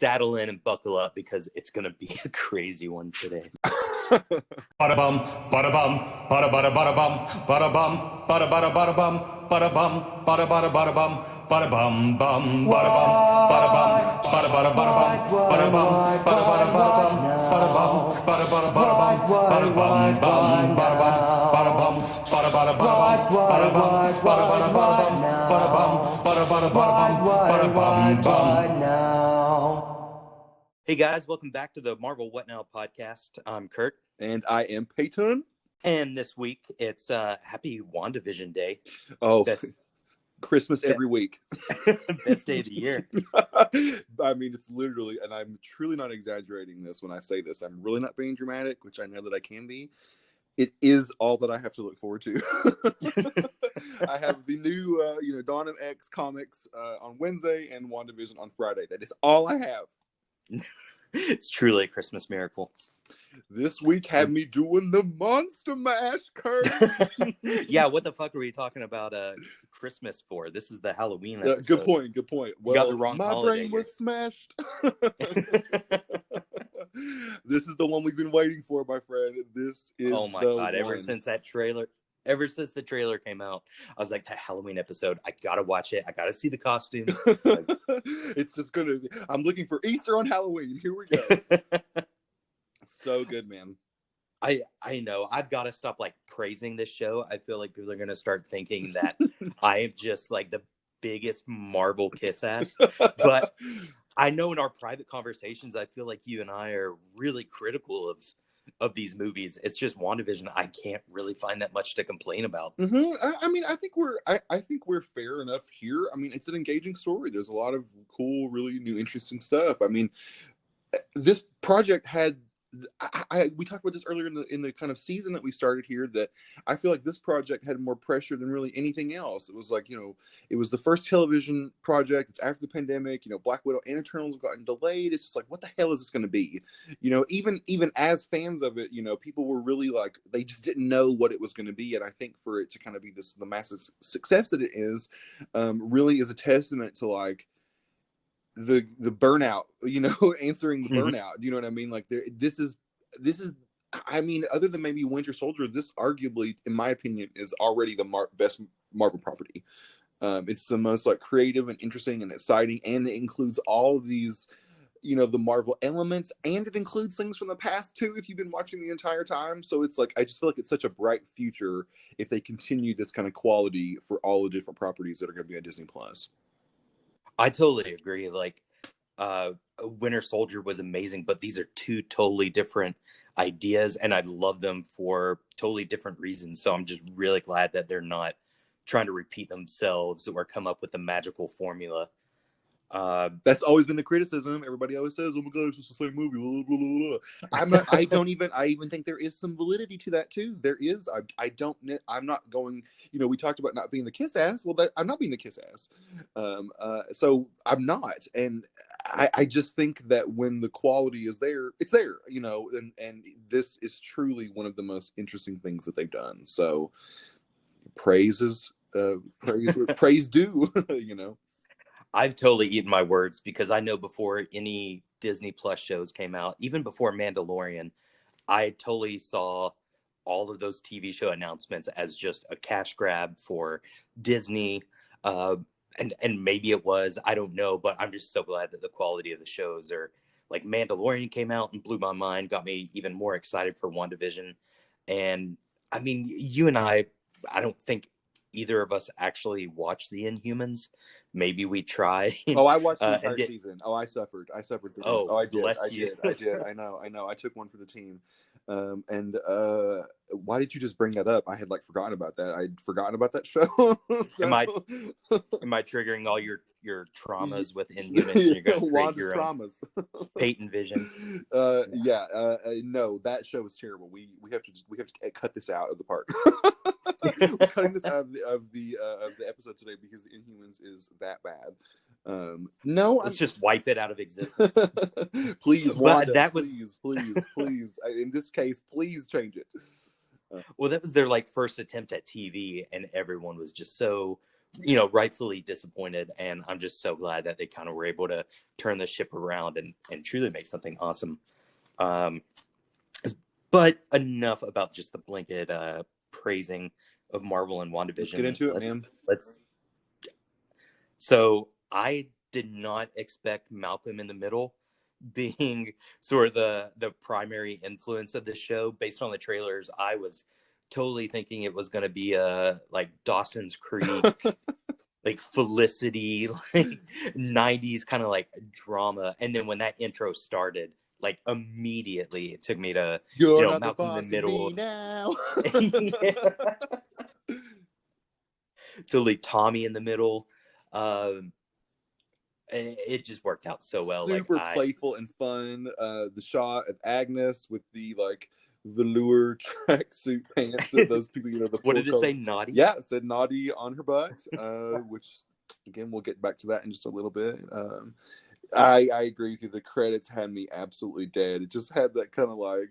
saddle in and buckle up because it's going to be a crazy one today. Bada bum, bada bum, bada bada bada bum, bada bum, bada bada bada bum, bada bum, bada bada bada bum, bada bum bum, bada bum, bada bum, bada bada bada bum, bada bum, bada bada bada bum, bada bum, bada bada bada bum, bada bum bum, bada bum, bada bum, bada bada bada bum, bada bum, bada bada bada bum, bada bum, bada bada bada bum, bada bum bum. Hey guys, welcome back to the Marvel What Now podcast. I'm Curt. And I am Peyton. And this week, it's Happy Wandavision Day. Oh, Christmas every week. Best day of the year. I mean, it's literally, and I'm truly not exaggerating this when I say this. I'm really not being dramatic, which I know that I can be. It is all that I have to look forward to. I have the new, Dawn of X comics on Wednesday and Wandavision on Friday. That is all I have. It's truly a Christmas miracle. This week had me doing the Monster Mash, Curt. Yeah, what the fuck are we talking about Christmas for? This is the Halloween episode. Good point. Well, you got the wrong my brain was smashed. This is the one we've been waiting for, my friend. This is oh my god, ever since the trailer came out, I was like, that Halloween episode, I gotta watch it. I gotta see the costumes. It's just gonna be, I'm looking for Easter on Halloween. Here we go. So good, man. I know. I've got to stop praising this show. I feel like people are gonna start thinking that I am just the biggest Marvel kiss ass. But I know in our private conversations, I feel like you and I are really critical of these movies. It's just WandaVision. I can't really find that much to complain about. Mm-hmm. I mean, I think we're fair enough here. I mean, it's an engaging story. There's a lot of cool, really new, interesting stuff. I mean, this project had. We talked about this earlier in the kind of season that we started here, that I feel like this project had more pressure than really anything else. It was it was the first television project. It's after the pandemic. Black Widow and Eternals have gotten delayed. It's just what the hell is this going to be? Even as fans of it, people were really they just didn't know what it was going to be. And I think for it to kind of be the massive success that it is, really is a testament to the burnout, answering the burnout. You know what I mean? This is, I mean, other than maybe Winter Soldier, this arguably, in my opinion, is already the best Marvel property. It's the most creative and interesting and exciting, and it includes all of these, the Marvel elements, and it includes things from the past too, if you've been watching the entire time. So it's I just feel like it's such a bright future if they continue this kind of quality for all the different properties that are going to be on Disney Plus. I totally agree. Winter Soldier was amazing, but these are two totally different ideas, and I love them for totally different reasons. So I'm just really glad that they're not trying to repeat themselves or come up with a magical formula. That's always been the criticism. Everybody always says, "Oh my god, it's just the same movie." Blah, blah, blah, blah. I even think there is some validity to that too. There is. I'm not going. We talked about not being the kiss ass. Well, I'm not being the kiss ass. So I'm not, and I just think that when the quality is there, it's there. And this is truly one of the most interesting things that they've done. So praise due. I've totally eaten my words, because I know before any Disney Plus shows came out, even before Mandalorian, I totally saw all of those TV show announcements as just a cash grab for Disney. And maybe it was, I don't know, but I'm just so glad that the quality of the shows are Mandalorian came out and blew my mind, got me even more excited for WandaVision. And I mean, you and I don't think either of us actually watched the Inhumans. Maybe we try. Oh, I watched the entire season. Oh, I suffered. Oh, I did. I did. I know. I took one for the team. And why did you just bring that up? I had forgotten about that. I'd forgotten about that show. So... Am I triggering all your traumas with Inhumans? And you're going to create your traumas. Peyton vision. No, that show was terrible. We have to cut this out of the park. We're cutting this out of the episode today because the Inhumans is that bad. Let's just wipe it out of existence. Please, Wanda, please. In this case, please change it. Well, that was their first attempt at TV, and everyone was just so rightfully disappointed, and I'm just so glad that they kind of were able to turn the ship around and truly make something awesome. But enough about just the blanket praising of Marvel and WandaVision. Let's get into it, man. So I did not expect Malcolm in the Middle being sort of the primary influence of the show. Based on the trailers, I was totally thinking it was going to be like Dawson's Creek, like Felicity, like 90s kind of like drama. And then when that intro started, like immediately it took me to Malcolm in the Middle now. Totally Tommy in the Middle. It just worked out so well. Super playful and fun. The shot of Agnes with the like velour tracksuit pants that those people, what did it say? Naughty? Yeah, it said naughty on her butt, which again we'll get back to that in just a little bit. I agree with you. The credits had me absolutely dead. It just had that kind of like,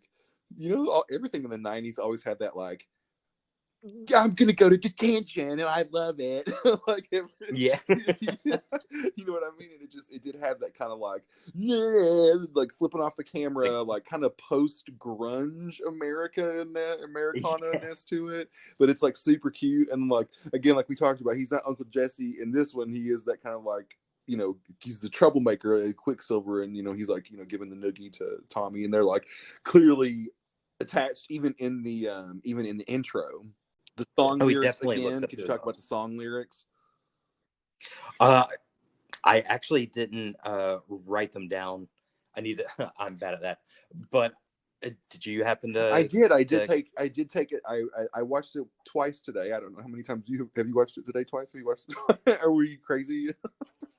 everything in the 90s always had that like, I'm gonna go to detention and I love it. Like yeah. You know what I mean? And it did have that kind of like, yeah, like flipping off the camera, like kind of post grunge Americana-ness to it. But it's like super cute, and like again, like we talked about, he's not Uncle Jesse in this one. He is that kind of like, he's the troublemaker, Quicksilver, and he's like, giving the noogie to Tommy, and they're like clearly attached even in the intro. The song lyrics again. Could you talk about the song lyrics? I actually didn't write them down. I'm bad at that. But did you happen to? I did take it. I watched it twice today. I don't know how many times have you watched it today? Twice? Have you watched it? Are we crazy?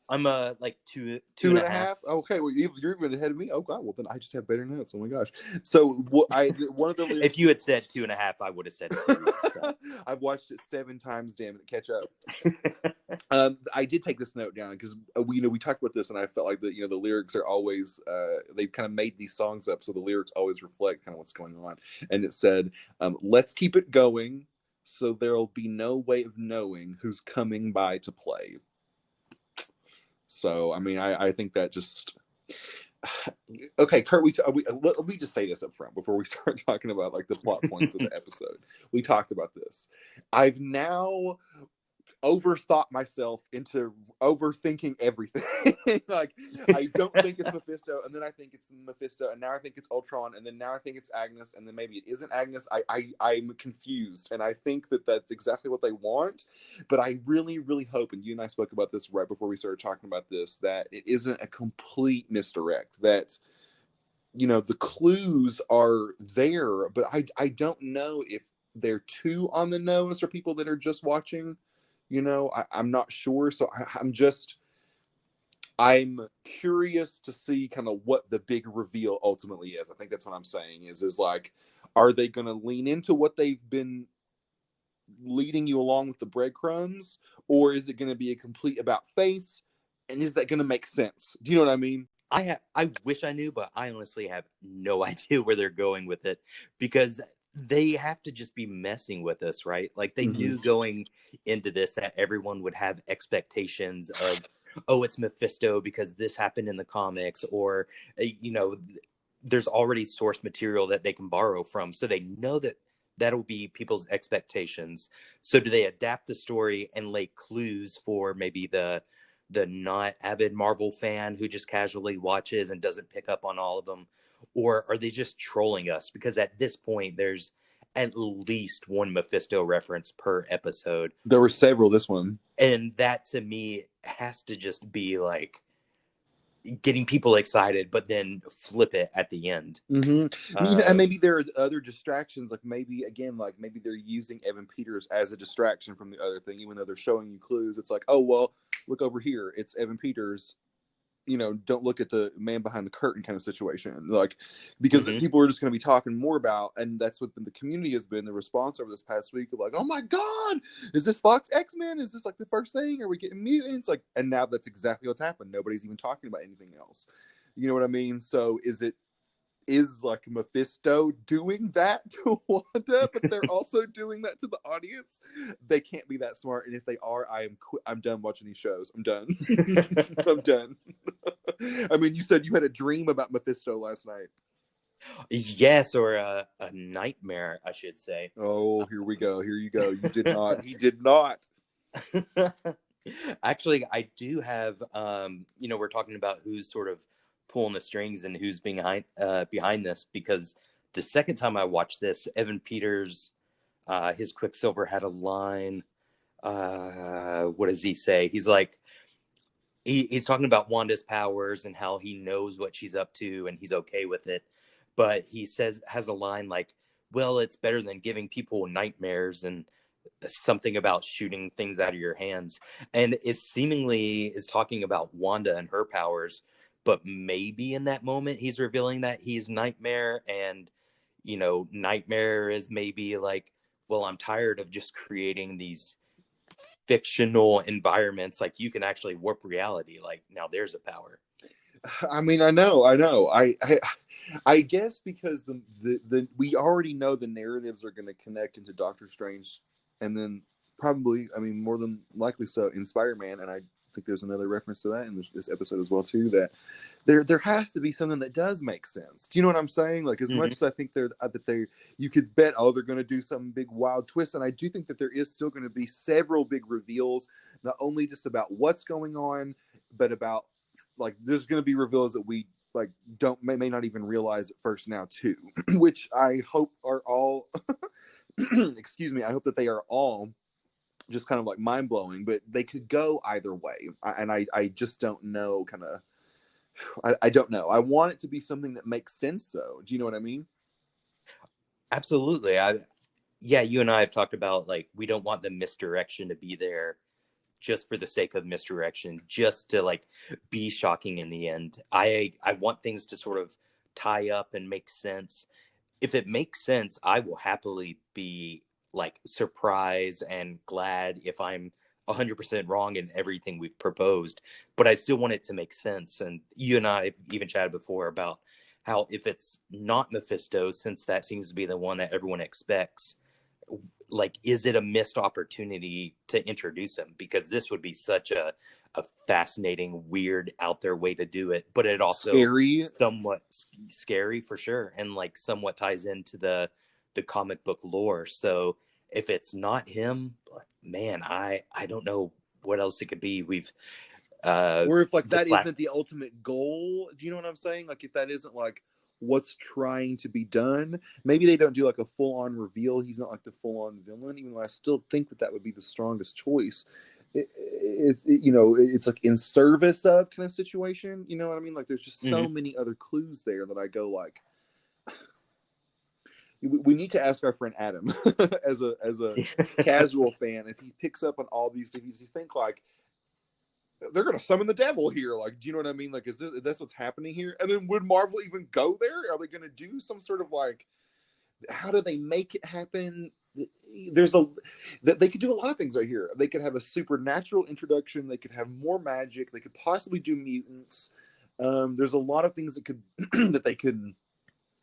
I'm like two and a half. Okay, well you're even ahead of me. Oh god, well then I just have better notes. Oh my gosh. So one of the lyrics, if you had said 2.5, I would have said 3. So. I've watched it 7 times. Damn it, catch up. I did take this note down because we talked about this, and I felt like the lyrics are always they've kind of made these songs up, so the lyrics always reflect kind of what's going on. And it said, "Let's keep it going, so there'll be no way of knowing who's coming by to play." So, I mean, I think that just... Okay, Curt, let me just say this up front before we start talking about, like, the plot points of the episode. We talked about this. I've now overthought myself into overthinking everything. Like, I don't think it's Mephisto, and then I think it's Mephisto, and now I think it's Ultron, and then now I think it's Agnes, and then maybe it isn't Agnes. I'm confused, and I think that that's exactly what they want, but I really, really hope, and you and I spoke about this right before we started talking about this, that it isn't a complete misdirect, that the clues are there, but I don't know if they're too on the nose for people that are just watching. I'm not sure. So I'm curious to see kind of what the big reveal ultimately is. I think that's what I'm saying is like, are they going to lean into what they've been leading you along with the breadcrumbs, or is it going to be a complete about face? And is that going to make sense? Do you know what I mean? I wish I knew, but I honestly have no idea where they're going with it, because they have to just be messing with us, right? Like they knew going into this that everyone would have expectations of, oh, it's Mephisto because this happened in the comics, or there's already source material that they can borrow from, so they know that that'll be people's expectations. So do they adapt the story and lay clues for maybe the not avid Marvel fan who just casually watches and doesn't pick up on all of them? Or are they just trolling us? Because at this point, there's at least one Mephisto reference per episode. There were several this one. And that, to me, has to just be like getting people excited, but then flip it at the end. And maybe there are other distractions. Like maybe they're using Evan Peters as a distraction from the other thing, even though they're showing you clues. It's like, oh, well, look over here. It's Evan Peters. Don't look at the man behind the curtain kind of situation. Like, because people are just going to be talking more about, and that's what the community has been, the response over this past week of like, oh my God, is this Fox X-Men? Is this like the first thing? Are we getting mutants? Like, and now that's exactly what's happened. Nobody's even talking about anything else. You know what I mean? So is it is like Mephisto doing that to Wanda, but they're also doing that to the audience. They can't be that smart, and if they are, I'm done watching these shows. I'm done. I'm done. I mean, you said you had a dream about Mephisto last night. Yes, or a nightmare, I should say. Oh, here we go. Here you go. You did not. He did not. Actually, I do have. We're talking about who's sort of pulling the strings and who's behind this, because the second time I watched this, Evan Peters, his Quicksilver had a line. What does he say? He's like, he's talking about Wanda's powers and how he knows what she's up to and he's okay with it. But he has a line like, well, it's better than giving people nightmares, and something about shooting things out of your hands. And it seemingly is talking about Wanda and her powers, but maybe in that moment he's revealing that he's Nightmare, and, Nightmare is maybe like, well, I'm tired of just creating these fictional environments. Like, you can actually warp reality. Like, now there's a power. I mean, I know. I guess because the we already know the narratives are going to connect into Doctor Strange, and then probably, I mean, more than likely so in Spider-Man, and I think there's another reference to that in this episode as well too. That there has to be something that does make sense. Do you know what I'm saying? Like, as much as I think you could bet, oh, they're going to do some big wild twist, and I do think that there is still going to be several big reveals, not only just about what's going on, but about, like, there's going to be reveals that we like may not even realize at first now too, which I hope are all excuse me, I hope that they are all just kind of like mind-blowing, but they could go either way. I just don't know, I don't know. I want it to be something that makes sense though. Do you know what I mean? Absolutely. You and I have talked about, like, we don't want the misdirection to be there just for the sake of misdirection, just to like be shocking in the end. I want things to sort of tie up and make sense. If it makes sense, I will happily be like surprised and glad if I'm 100% wrong in everything we've proposed, but I still want it to make sense. And you and I even chatted before about how if it's not Mephisto, since that seems to be the one that everyone expects, like, is it a missed opportunity to introduce him? Because this would be such a fascinating, weird, out there way to do it, but it also Scary. somewhat scary for sure, and like somewhat ties into the comic book lore. So if it's not him, man, I don't know what else it could be. We've or if like that isn't the ultimate goal. Do you know what I'm saying? Like, if that isn't like what's trying to be done, maybe they don't do like a full-on reveal. He's not like the full-on villain, even though I still think that would be the strongest choice. It's like in service of kind of situation. You know what I mean? Like, there's just so many other clues there that I go like, we need to ask our friend Adam as a casual fan if he picks up on all these things. You think like, they're going to summon the devil here. Like, do you know what I mean? Like, is this what's happening here? And then would Marvel even go there? Are they going to do some sort of like, how do they make it happen? They could do a lot of things right here. They could have a supernatural introduction. They could have more magic. They could possibly do mutants. There's a lot of things that could, that they could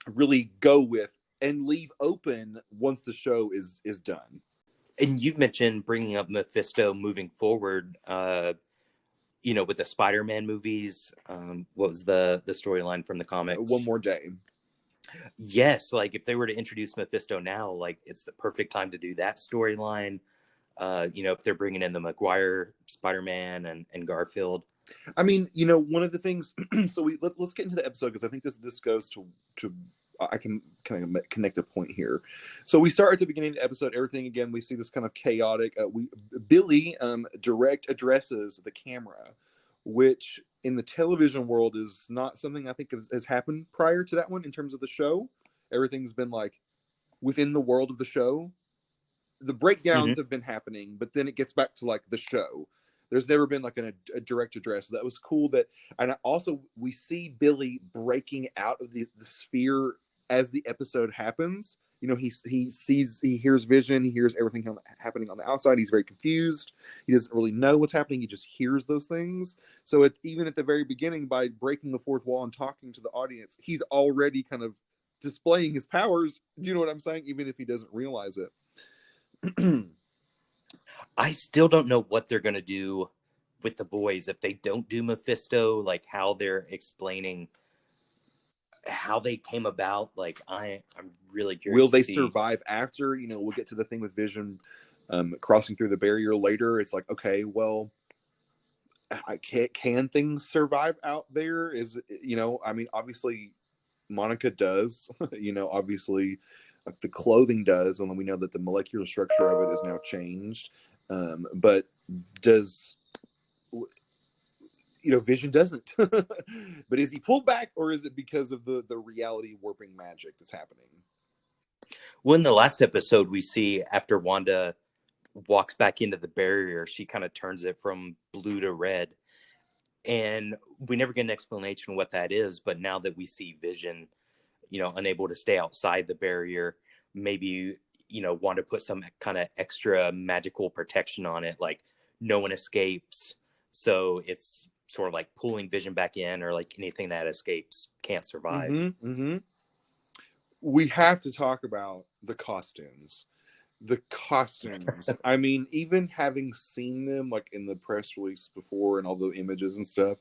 really go with and leave open once the show is done. And you've mentioned bringing up Mephisto moving forward, with the Spider-Man movies. What was the storyline from the comics? One More Day. Yes, like if they were to introduce Mephisto now, like it's the perfect time to do that storyline. If they're bringing in the Maguire Spider-Man and Garfield. I mean, one of the things. So let's get into the episode, because I think this goes to I can kind of connect a point here. So we start at the beginning of the episode. Everything again, we see this kind of chaotic. Billy direct addresses the camera, which in the television world is not something I think has happened prior to that one in terms of the show. Everything's been like within the world of the show. The breakdowns have been happening, but then it gets back to like the show. There's never been like a direct address. So that was cool. And also we see Billy breaking out of the sphere as the episode happens. he hears Vision, he hears everything happening on the outside. He's very confused. He doesn't really know what's happening. He just hears those things. So even at the very beginning, by breaking the fourth wall and talking to the audience, he's already kind of displaying his powers. Do you know what I'm saying? Even if he doesn't realize it. I still don't know what they're going to do with the boys if they don't do Mephisto, like how they're explaining how they came about. Like I'm really curious. Will they survive after? We'll get to the thing with Vision crossing through the barrier later. It's like, okay, well, can things survive out there? Obviously Monica does. Obviously the clothing does, and we know that the molecular structure of it is now changed. But does Vision doesn't. But is he pulled back, or is it because of the reality warping magic that's happening? Well, in the last episode, we see after Wanda walks back into the barrier, she kind of turns it from blue to red. And we never get an explanation what that is. But now that we see Vision, unable to stay outside the barrier, maybe, Wanda put some kind of extra magical protection on it, like no one escapes. So it's sort of like pulling Vision back in, or like anything that escapes can't survive. Mm-hmm, mm-hmm. We have to talk about the costumes. I mean, even having seen them like in the press release before and all the images and stuff,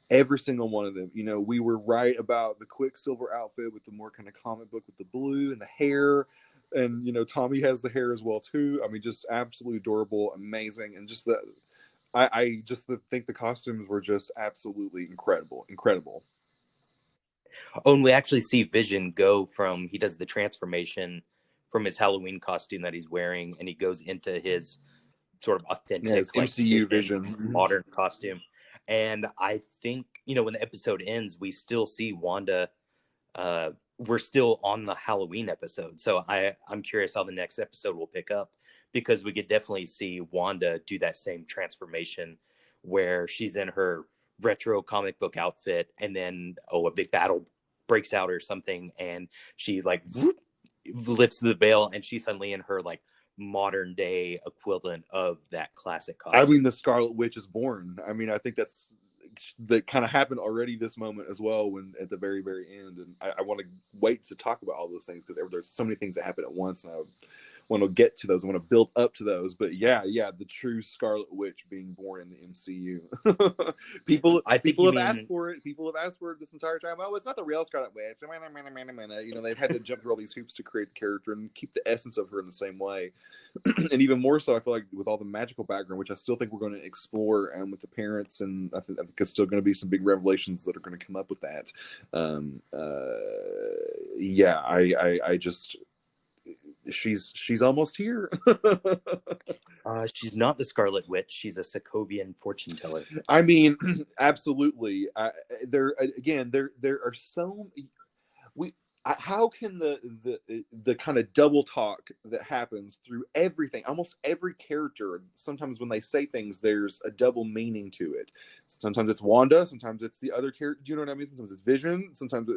every single one of them, we were right about the Quicksilver outfit with the more kind of comic book with the blue and the hair. And, Tommy has the hair as well, too. I mean, just absolutely adorable, amazing. And just I just think the costumes were just absolutely incredible. Oh, and we actually see Vision go from, he does the transformation from his Halloween costume that he's wearing, and he goes into his sort of authentic, like MCU Vision modern costume. And I think, when the episode ends, we still see Wanda. We're still on the Halloween episode. So I'm curious how the next episode will pick up, because we could definitely see Wanda do that same transformation where she's in her retro comic book outfit, and then, a big battle breaks out or something, and she like lifts the veil, and she's suddenly in her like modern day equivalent of that classic costume. I mean, the Scarlet Witch is born. I mean, I think that kind of happened already this moment as well, when at the very, very end. And I want to wait to talk about all those things, because there's so many things that happen at once, and I want to get to those. I want to build up to those. But yeah, the true Scarlet Witch being born in the MCU. People have asked for it. People have asked for it this entire time. Oh, it's not the real Scarlet Witch. They've had to jump through all these hoops to create the character and keep the essence of her in the same way. And even more so, I feel like with all the magical background, which I still think we're going to explore, and with the parents, and I think it's still going to be some big revelations that are going to come up with that. I just... She's almost here. She's not the Scarlet Witch. She's a Sokovian fortune teller. I mean, absolutely. There are so... how can the kind of double talk that happens through everything, almost every character, sometimes when they say things, there's a double meaning to it. Sometimes it's Wanda, sometimes it's the other character. Do you know what I mean? Sometimes it's Vision, sometimes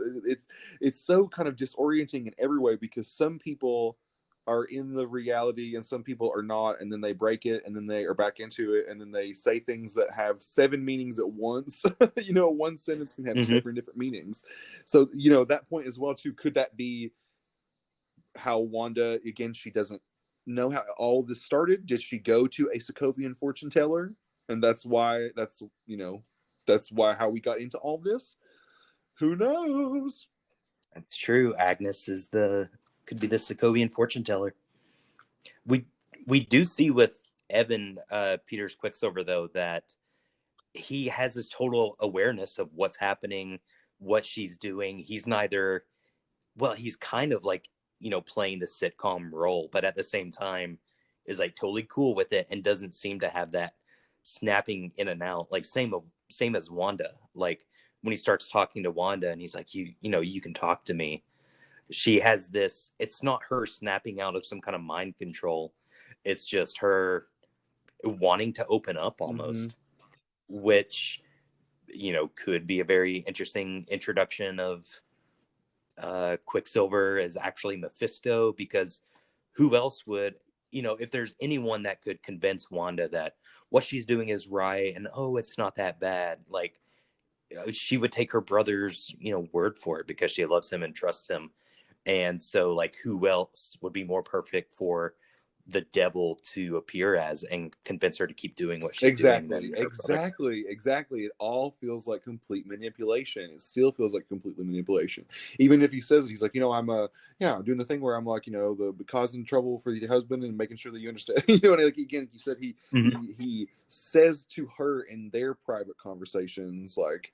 it's so kind of disorienting in every way, because some people are in the reality and some people are not, and then they break it, and then they are back into it, and then they say things that have 7 meanings at once. One sentence can have 7 different meanings. So that point as well too, could that be how Wanda, again, she doesn't know how all this started? Did she go to a Sokovian fortune teller, and that's why how we got into all this? Who knows? That's true. Agnes could be the Sokovian fortune teller. We do see with Evan, Peter's Quicksilver, though, that he has this total awareness of what's happening, what she's doing. He's he's kind of like, playing the sitcom role, but at the same time is like totally cool with it, and doesn't seem to have that snapping in and out, like same as Wanda. Like when he starts talking to Wanda and he's like, you can talk to me. She has this, it's not her snapping out of some kind of mind control. It's just her wanting to open up almost, which, could be a very interesting introduction of Quicksilver is actually Mephisto, because who else would, if there's anyone that could convince Wanda that what she's doing is right and, oh, it's not that bad, like, she would take her brother's, word for it because she loves him and trusts him. And so, like, who else would be more perfect for the devil to appear as and convince her to keep doing what she's doing than her brother? Exactly. It all feels like complete manipulation. It still feels like completely manipulation. Even if he says, he's like, I'm doing the thing where I'm like, the causing trouble for the husband and making sure that you understand. And like, again, he said he says to her in their private conversations, like,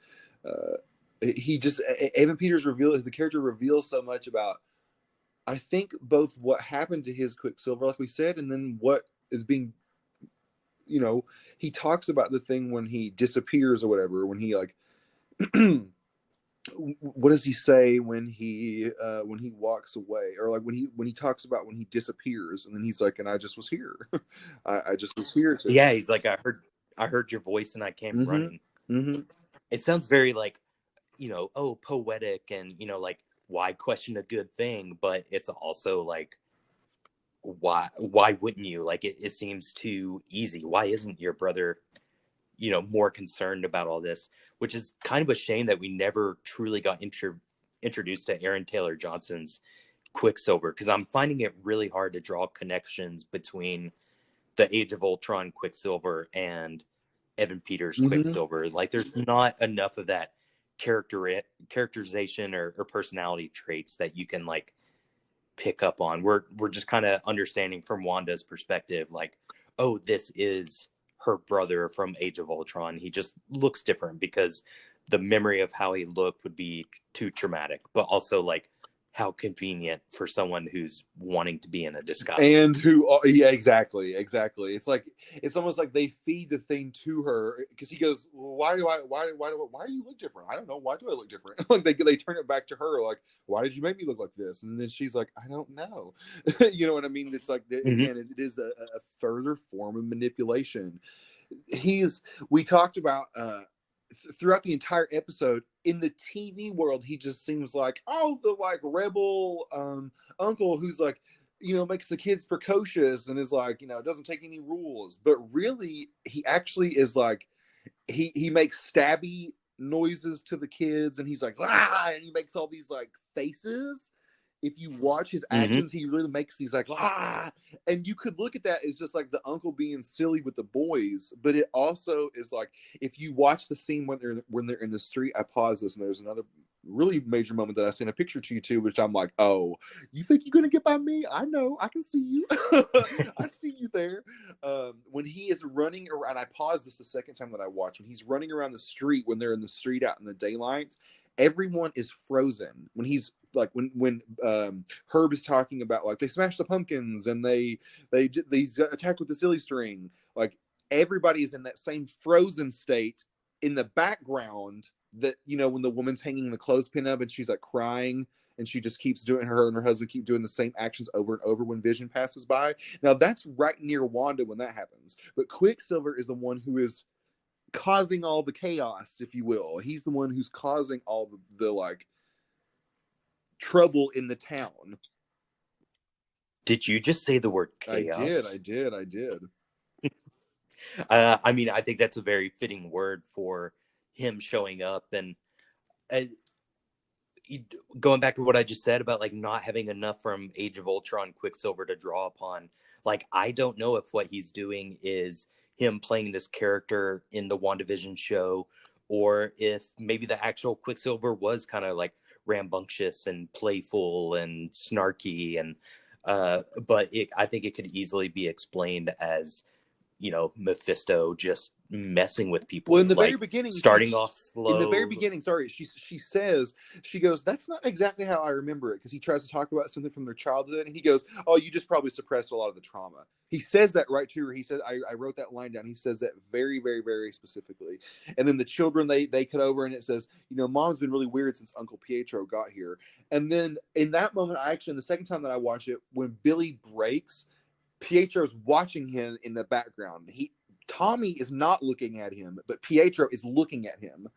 Evan Peters the character reveals so much about, I think, both what happened to his Quicksilver, like we said, and then what is being, he talks about the thing when he disappears or whatever, when he like, what does he say when he walks away, or like when he talks about when he disappears, and then he's like, and I just was here. I just was here. Yeah, he's like, I heard your voice and I came running. Mm-hmm. It sounds very like, poetic and, like, why question a good thing? But it's also like, why wouldn't you? Like, it seems too easy. Why isn't your brother, more concerned about all this? Which is kind of a shame that we never truly got introduced to Aaron Taylor Johnson's Quicksilver, because I'm finding it really hard to draw connections between the Age of Ultron Quicksilver and Evan Peters Quicksilver. Like, there's not enough of that characterization or personality traits that you can like pick up on. We're just kind of understanding from Wanda's perspective, like, oh, this is her brother from Age of Ultron. He just looks different because the memory of how he looked would be too traumatic, but also like how convenient for someone who's wanting to be in a disguise. And exactly. It's like, it's almost like they feed the thing to her, because he goes, well, why do you look different? I don't know. Why do I look different? Like they turn it back to her, like, why did you make me look like this? And then she's like, I don't know. You know what I mean? It's like, again, it is a further form of manipulation. We talked about, throughout the entire episode, in the TV world, he just seems like, the like rebel uncle who's like, makes the kids precocious and is like, doesn't take any rules. But really, he actually is like, he makes stabby noises to the kids, and he's like, ah, and he makes all these like faces. If you watch his actions, he really makes these like, ah, and you could look at that as just like the uncle being silly with the boys. But it also is like, if you watch the scene when they're in the street, I pause this, and there's another really major moment that I sent a picture to you too, which I'm like, oh, you think you're gonna get by me? I know, I can see you. I see you there. When he is running around, I paused this the second time that I watched, when he's running around the street, when they're in the street out in the daylight, everyone is frozen. When he's like, when Herb is talking about, like, they smash the pumpkins and they attack with the silly string, like, everybody is in that same frozen state in the background, that, when the woman's hanging the clothespin up and she's like crying, and she just keeps doing, her and her husband keep doing the same actions over and over when Vision passes by. Now that's right near Wanda when that happens. But Quicksilver is the one who is causing all the chaos, if you will. He's the one who's causing all the like trouble in the town. Did you just say the word chaos? I did. I mean, I think that's a very fitting word for him showing up. And going back to what I just said about like not having enough from Age of Ultron Quicksilver to draw upon, like, I don't know if what he's doing is him playing this character in the WandaVision show, or if maybe the actual Quicksilver was kind of like rambunctious and playful and snarky, and but I think it could easily be explained as, Mephisto just messing with people. Well, in the like, very beginning, starting off slow. In the very beginning, she goes, that's not exactly how I remember it, because he tries to talk about something from their childhood, and he goes, oh, you just probably suppressed a lot of the trauma. He says that right to her. He said, I wrote that line down. He says that very, very, very specifically. And then the children, they cut over, and it says, Mom's been really weird since Uncle Pietro got here. And then in that moment, the second time that I watch it, when Billy breaks, Pietro's watching him in the background. Tommy is not looking at him, but Pietro is looking at him.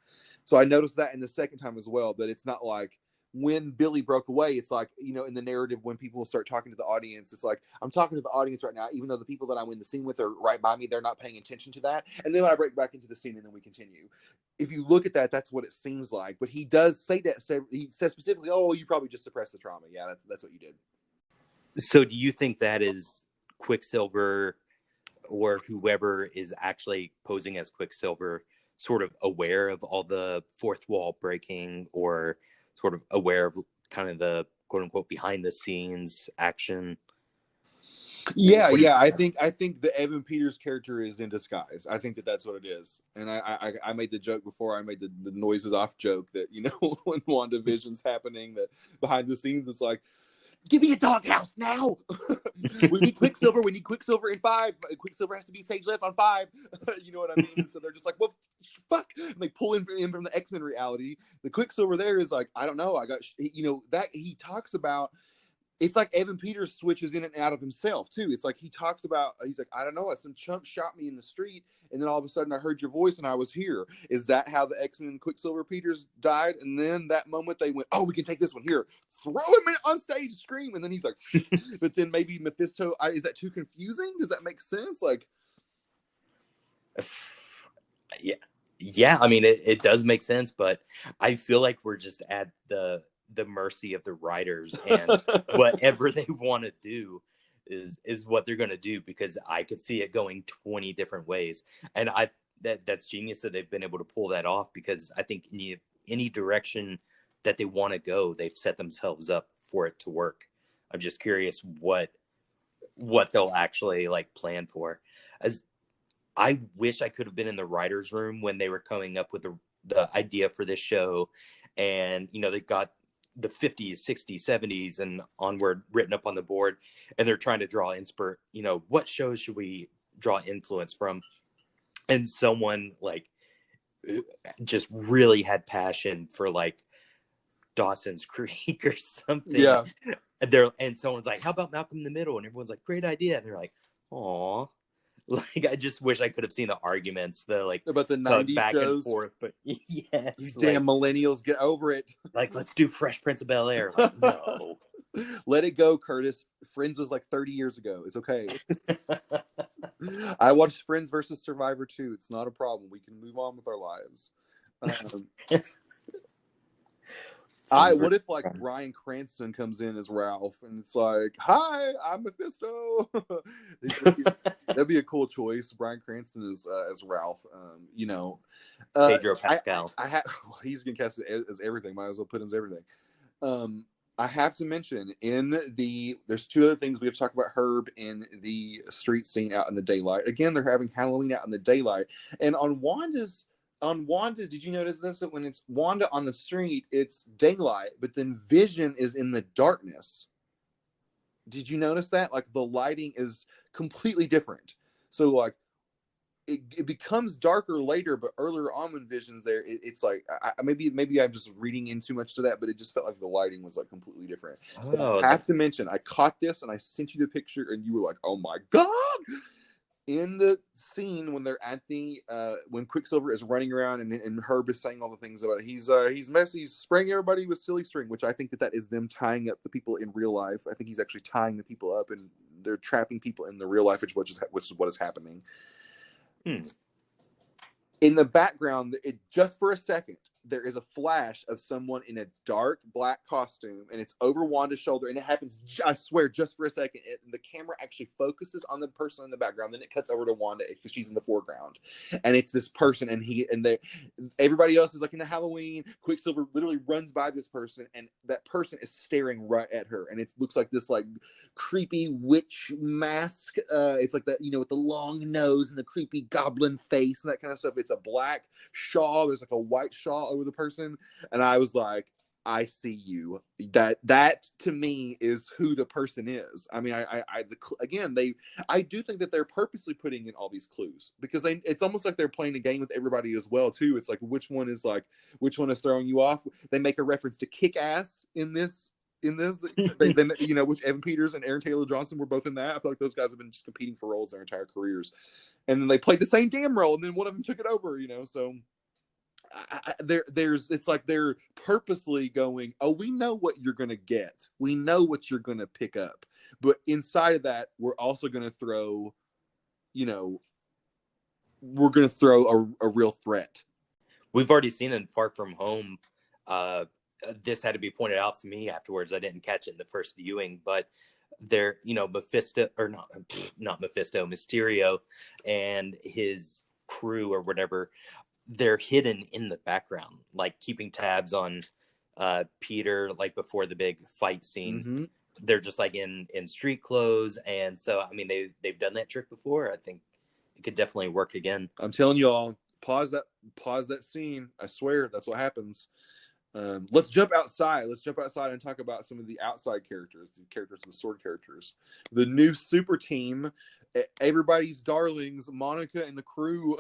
So I noticed that in the second time as well, that it's not like when Billy broke away, it's like, you know, in the narrative, when people start talking to the audience, it's like, I'm talking to the audience right now, even though the people that I'm in the scene with are right by me, they're not paying attention to that. And then I break back into the scene and then we continue. If you look at that, that's what it seems like. But he does say that, he says specifically, oh, you probably just suppressed the trauma. Yeah, that's what you did. So do you think that is Quicksilver or whoever is actually posing as Quicksilver sort of aware of all the fourth wall breaking, or sort of aware of kind of the quote unquote behind the scenes action? Yeah, I think the Evan Peters character is in disguise. I think that's what it is. And I made the joke before, I made the noises off joke that, you know, when WandaVision's happening, that behind the scenes it's like, give me a doghouse now. We need Quicksilver. We need Quicksilver in 5. Quicksilver has to be Sage Left on 5. You know what I mean? So they're just like, well, fuck. And they pull in from the X-Men reality. The Quicksilver there is like, I don't know. I got, you know, that he talks about. It's like Evan Peters switches in and out of himself too. It's like he talks about, he's like, I don't know, some chump shot me in the street, and then all of a sudden I heard your voice and I was here. Is that how the X-Men Quicksilver Peters died? And then that moment they went, oh, we can take this one here, throw him on stage, scream, and then he's like, but then maybe Mephisto. Is that too confusing? Does that make sense? Like, yeah. I mean, it does make sense, but I feel like we're just at the mercy of the writers, and whatever they want to do is what they're going to do, because I could see it going 20 different ways. And that's genius that they've been able to pull that off, because I think any direction that they want to go, they've set themselves up for it to work. I'm just curious what they'll actually like plan for. As I wish I could have been in the writer's room when they were coming up with the idea for this show, and you know, they got the 50s, 60s, 70s, and onward written up on the board, and they're trying to draw you know, what shows should we draw influence from? And someone like just really had passion for like Dawson's Creek or something. yeah. And someone's like, how about Malcolm in the Middle? And everyone's like, great idea. And they're like, aw. Like, I just wish I could have seen the arguments, about the 90s back shows. and forth. But yes, you damn millennials, get over it. Like, let's do Fresh Prince of Bel-Air. Like, no. Let it go, Curtis. Friends was like 30 years ago. It's okay. I watched Friends versus Survivor too. It's not a problem. We can move on with our lives. What if like Bryan Cranston comes in as Ralph, and it's like, hi, I'm Mephisto. That'd be a cool choice. Bryan Cranston is as Ralph. You know, Pedro Pascal. He's gonna cast it as everything. Might as well put him as everything. I have to mention there's 2 other things we have to talk about. Herb in the street scene out in the daylight. Again, they're having Halloween out in the daylight, and on Wanda, did you notice this? That when it's Wanda on the street, it's daylight, but then Vision is in the darkness. Did you notice that? Like, the lighting is completely different. So like it becomes darker later, but earlier on when Vision's there, it's like maybe I'm just reading in too much to that, but it just felt like the lighting was like completely different. Oh, I have to mention, I caught this and I sent you the picture, and you were like, "Oh my god!" In the scene when they're at when Quicksilver is running around and Herb is saying all the things about it, he's messy, he's spraying everybody with silly string, which I think that is them tying up the people in real life. I think he's actually tying the people up, and they're trapping people in the real life, which is what is happening. In the background, just for a second, there is a flash of someone in a dark black costume, and it's over Wanda's shoulder, and it happens, I swear, just for a second. The camera actually focuses on the person in the background, then it cuts over to Wanda because she's in the foreground, and it's this person, and everybody else is like in the Halloween. Quicksilver literally runs by this person, and that person is staring right at her, and it looks like this like creepy witch mask. It's like that, you know, with the long nose and the creepy goblin face and that kind of stuff. It's a black shawl. There's like a white shawl over the person, and I was like, I see you. That to me is who the person is. I mean, I do think that they're purposely putting in all these clues, because it's almost like they're playing a game with everybody as well too. It's like which one is throwing you off. They make a reference to Kick-Ass in this, they, you know, which Evan Peters and Aaron Taylor Johnson were both in that. I feel like those guys have been just competing for roles their entire careers, and then they played the same damn role, and then one of them took it over, you know. So there's it's like they're purposely going, oh, we know what you're gonna get, we know what you're gonna pick up, but inside of that we're also gonna throw, we're gonna throw a real threat. We've already seen in Far From Home. This had to be pointed out to me afterwards. I didn't catch it in the first viewing, but there, Mephisto, or not Mephisto, Mysterio and his crew or whatever, they're hidden in the background, like keeping tabs on Peter, like before the big fight scene. Mm-hmm. They're just like in street clothes, and so I mean they've done that trick before. I think it could definitely work again. I'm telling y'all, pause that scene. I swear that's what happens. Let's jump outside. Let's jump outside and talk about some of the outside characters, the sword characters. The new super team, everybody's darlings, Monica and the crew,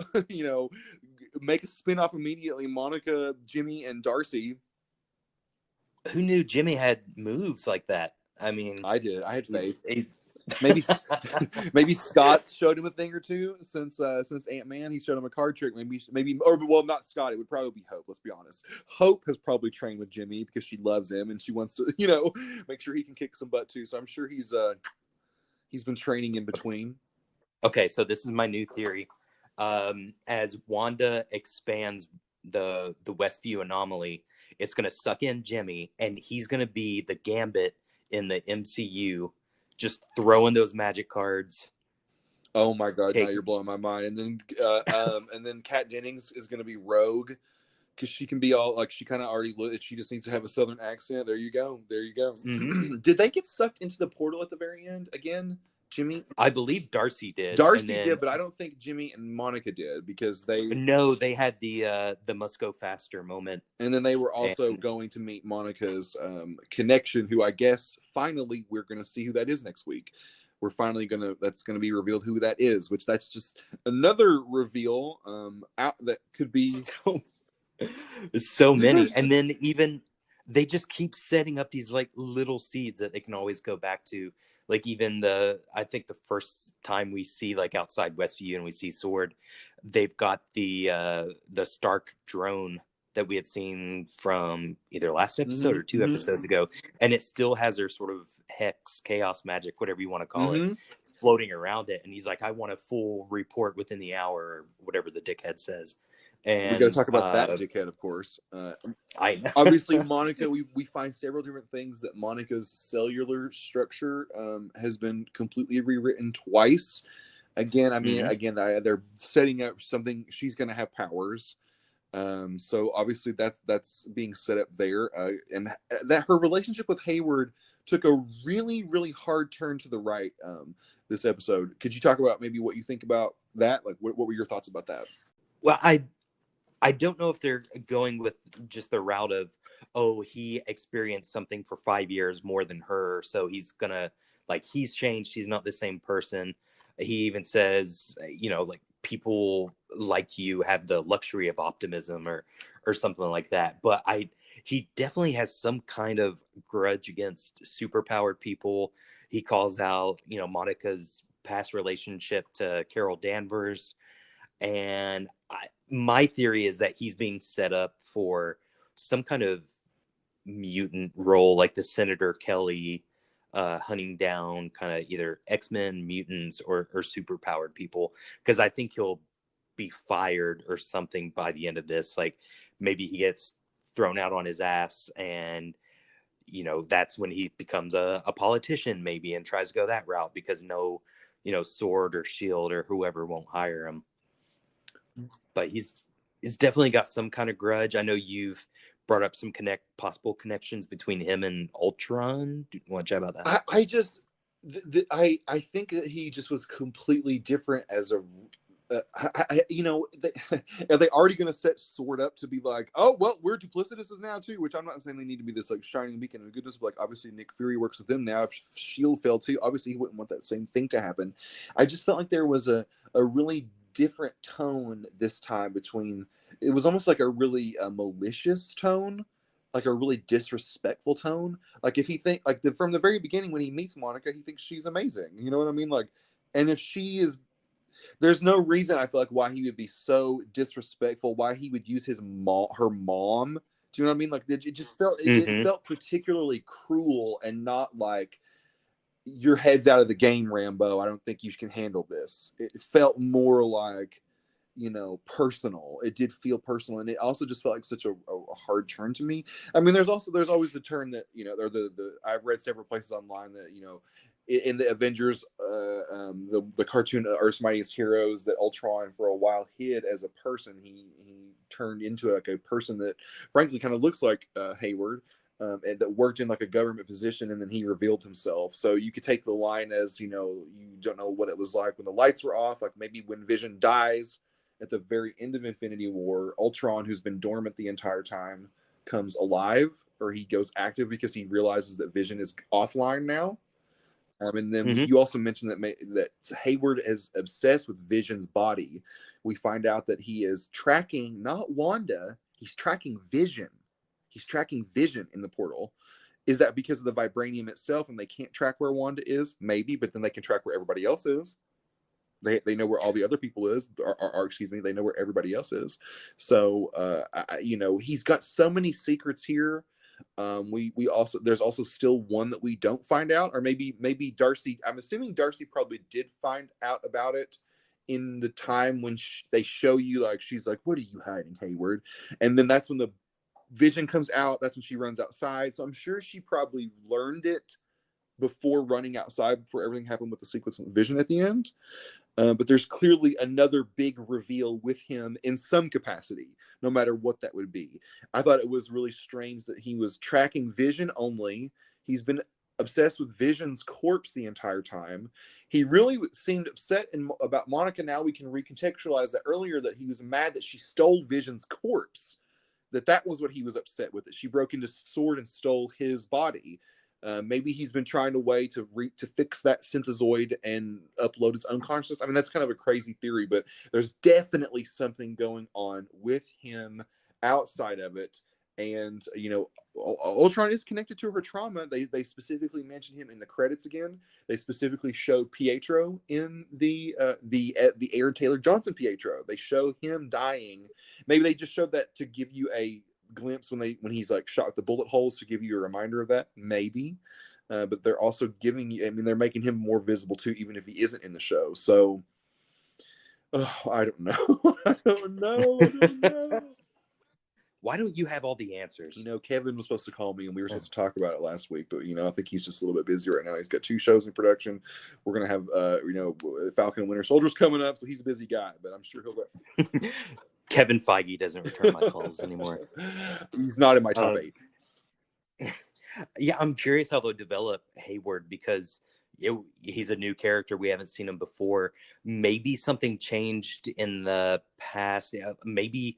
make a spin-off immediately. Monica, Jimmy, and Darcy. Who knew Jimmy had moves like that? I mean, I did. I had faith. Maybe Scott showed him a thing or two since Ant-Man. He showed him a card trick. Maybe, or well, not Scott. It would probably be Hope. Let's be honest. Hope has probably trained with Jimmy because she loves him and she wants to, make sure he can kick some butt too. So I'm sure he's been training in between. Okay, so this is my new theory. As Wanda expands the Westview anomaly, it's going to suck in Jimmy, and he's going to be the Gambit in the MCU. Just throwing those magic cards. Oh my God! Now you're blowing my mind. And then Kat Dennings is going to be Rogue because she can be all like she kind of already. She just needs to have a Southern accent. There you go. Mm-hmm. Did they get sucked into the portal at the very end again? Jimmy, I believe Darcy did. Did, but I don't think Jimmy and Monica did because they had the must go faster moment, and then they were also going to meet Monica's connection, who I guess finally we're going to see who that is next week. We're finally that's going to be revealed who that is, which that's just another reveal out that could be so many, and then even they just keep setting up these like little seeds that they can always go back to. Like even I think the first time we see like outside Westview and we see Sword, they've got the Stark drone that we had seen from either last episode or two episodes ago, and it still has their sort of hex, chaos magic, whatever you want to call it, floating around it. And he's like, I want a full report within the hour, or whatever the dickhead says. And we got to talk about that dickhead, of course. I know. Obviously, Monica. We find several different things that Monica's cellular structure has been completely rewritten twice. Again, I mean, they're setting up something. She's going to have powers. So obviously that's being set up there, and that her relationship with Hayward took a really, really hard turn to the right this episode. Could you talk about maybe what you think about that? Like, what were your thoughts about that? Well, I don't know if they're going with just the route of, oh, he experienced something for 5 years more than her, so he's gonna, like, he's changed, he's not the same person. He even says, like, people like you have the luxury of optimism or something like that. But he definitely has some kind of grudge against superpowered people. He calls out, Monica's past relationship to Carol Danvers. And my theory is that he's being set up for some kind of mutant role, like the Senator Kelly, hunting down kind of either X-Men, mutants, or superpowered people. Because I think he'll be fired or something by the end of this. Like maybe he gets thrown out on his ass, and that's when he becomes a politician maybe and tries to go that route because no Sword or Shield or whoever won't hire him. But he's definitely got some kind of grudge. I know you've brought up some possible connections between him and Ultron. Do you want to chat about that? I think that he just was completely different as a. Are they already going to set Sword up to be like, oh well, we're duplicitous now too? Which I'm not saying they need to be this like shining beacon of goodness, but like obviously Nick Fury works with them now. If Shield failed too, obviously he wouldn't want that same thing to happen. I just felt like there was a really different tone this time between. It was almost like a really malicious tone, like a really disrespectful tone. Like if he from the very beginning when he meets Monica, he thinks she's amazing. You know what I mean? Like, and if she is. there's no reason I feel like why he would be so disrespectful, why he would use her mom. Do you know what I mean? Like it just felt it felt particularly cruel and not like your head's out of the game, Rambeau. I don't think you can handle this. It felt more like, you know, personal. It did feel personal, and it also just felt like such a hard turn to me. I mean, there's always the turn that, you know, or the I've read several places online that, you know, in the Avengers, the cartoon Earth's Mightiest Heroes, that Ultron for a while hid as a person. He turned into like a person that frankly kind of looks like Hayward. And that worked in like a government position, and then he revealed himself. So you could take the line as, you know, you don't know what it was like when the lights were off, like maybe when Vision dies at the very end of Infinity War, Ultron, who's been dormant the entire time, comes alive, or he goes active because he realizes that Vision is offline now. And then you also mentioned that Hayward is obsessed with Vision's body. We find out that he is tracking not Wanda, he's tracking Vision. He's tracking Vision in the portal. Is that because of the vibranium itself and they can't track where Wanda is? Maybe, but then they can track where everybody else is. They know where all the other people is, or excuse me, they know where everybody else is. So, you know, he's got so many secrets here. We also, there's also still one that we don't find out, or maybe Darcy. I'm assuming Darcy probably did find out about it in the time when they show you, like, she's like, "What are you hiding, Hayward?" And then that's when the Vision comes out. That's when she runs outside. So I'm sure she probably learned it before running outside, before everything happened with the sequence with Vision at the end. But there's clearly another big reveal with him in some capacity, no matter what that would be. I thought it was really strange that he was tracking Vision only. He's been obsessed with Vision's corpse the entire time. He really seemed upset about Monica. Now we can recontextualize that earlier, that he was mad that she stole Vision's corpse. That was what he was upset with, that she broke into S.W.O.R.D. and stole his body. Maybe he's been trying to way to fix that synthezoid and upload his unconscious. I mean, that's kind of a crazy theory, but there's definitely something going on with him outside of it. And, you know, Ultron is connected to her trauma. They specifically mention him in the credits again. They specifically show Pietro in the Aaron Taylor Johnson Pietro. They show him dying. Maybe they just showed that to give you a glimpse when he's like shot with the bullet holes, to give you a reminder of that, maybe. But they're also giving you, I mean, they're making him more visible too, even if he isn't in the show. So I don't know. I don't know. Why don't you have all the answers? You know, Kevin was supposed to call me and we were supposed to talk about it last week, but, you know, I think he's just a little bit busy right now. He's got 2 shows in production. We're going to have, you know, Falcon and Winter Soldier's coming up, so he's a busy guy, but I'm sure he'll Kevin Feige doesn't return my calls anymore. He's not in my top 8. Yeah, I'm curious how they'll develop Hayward, because he's a new character. We haven't seen him before. Maybe something changed in the past. Yeah, maybe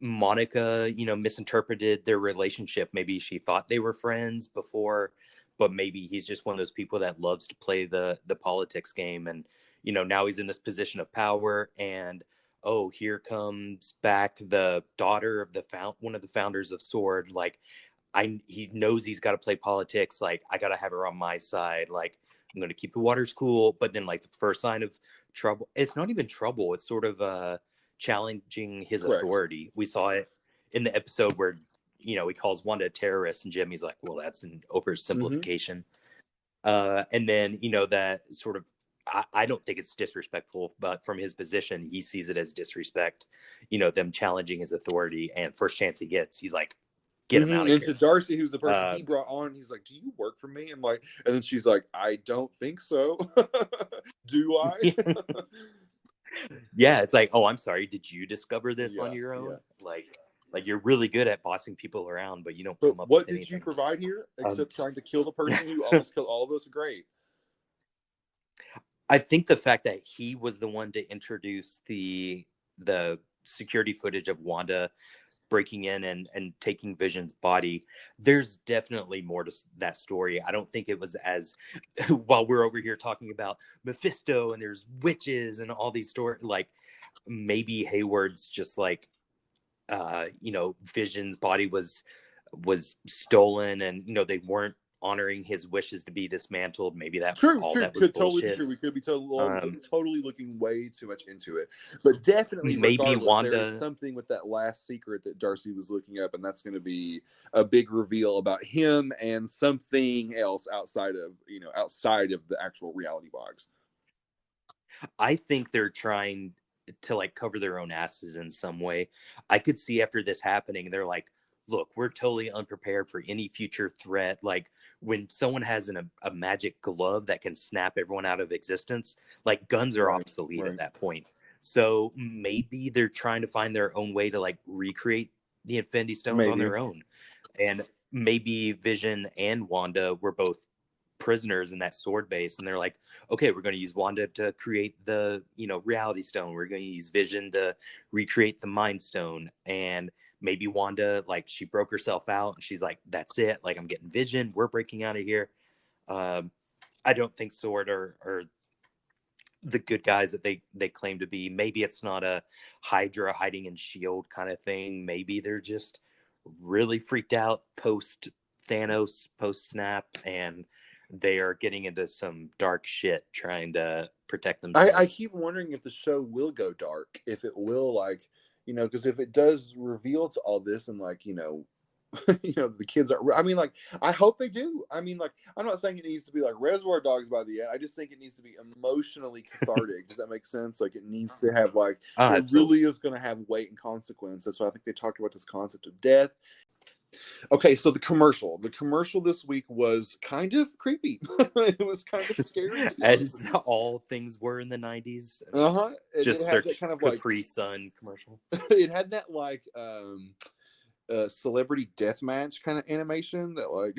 Monica, you know, misinterpreted their relationship. Maybe she thought they were friends before, but maybe he's just one of those people that loves to play the politics game. And, you know, now he's in this position of power, and oh, here comes back the daughter of one of the founders of S.W.O.R.D. Like, he knows he's got to play politics. Like, I got to have her on my side. Like, I'm going to keep the waters cool. But then, like, the first sign of trouble, it's not even trouble. It's sort of challenging his authority. We saw it in the episode where, you know, he calls Wanda a terrorist, and Jimmy's like, well, that's an oversimplification. And then, you know, that sort of, I don't think it's disrespectful, but from his position, he sees it as disrespect, you know, them challenging his authority, and first chance he gets, he's like, get him out of here. And to Darcy, who's the person he brought on, he's like, do you work for me? I'm like, and then she's like, I don't think so. Do I? Yeah, it's like, oh, I'm sorry, did you discover this on your own? Like you're really good at bossing people around, but you don't come up what with anything. Did you provide here except trying to kill the person who almost killed all of us? Great. I think the fact that he was the one to introduce the security footage of Wanda breaking in and taking Vision's body, there's definitely more to that story. I don't think it was as, while we're over here talking about Mephisto and there's witches and all these stories, like maybe Hayward's just like, you know, Vision's body was stolen, and, you know, they weren't honoring his wishes to be dismantled. Maybe that True, all true. that was Could totally be bullshit. true. We could be totally looking way too much into it. But definitely, Maybe regardless, there is Wanda. something with that last secret that Darcy was looking up, and that's going to be a big reveal about him and something else outside of the actual reality box. I think they're trying to like cover their own asses in some way. I could see after this happening, they're like, look, we're totally unprepared for any future threat. Like when someone has a magic glove that can snap everyone out of existence, like guns are obsolete at that point. So maybe they're trying to find their own way to like recreate the Infinity Stones on their own. And maybe Vision and Wanda were both prisoners in that sword base, and they're like, okay, we're going to use Wanda to create the reality stone, we're going to use Vision to recreate the Mind Stone, and maybe Wanda, like, she broke herself out and she's like, that's it, like, I'm getting Vision, we're breaking out of here. I don't think Sword are the good guys that they claim to be. Maybe it's not a Hydra hiding in Shield kind of thing. Maybe they're just really freaked out post Thanos, post Snap, and they are getting into some dark shit trying to protect themselves. I keep wondering if the show will go dark, if it will, like, because if it does reveal to all this and, like, the kids are, I mean, like, I hope they do. I mean, like, I'm not saying it needs to be like Reservoir Dogs by the end. I just think it needs to be emotionally cathartic. Does that make sense? Like, it needs to have, like, it really is going to have weight and consequence. That's why I think they talked about this concept of death. Okay, so the commercial this week was kind of creepy. It was kind of scary, as all things were in the 90s. Just search kind of Capri Sun commercial. It had that like celebrity deathmatch kind of animation, that like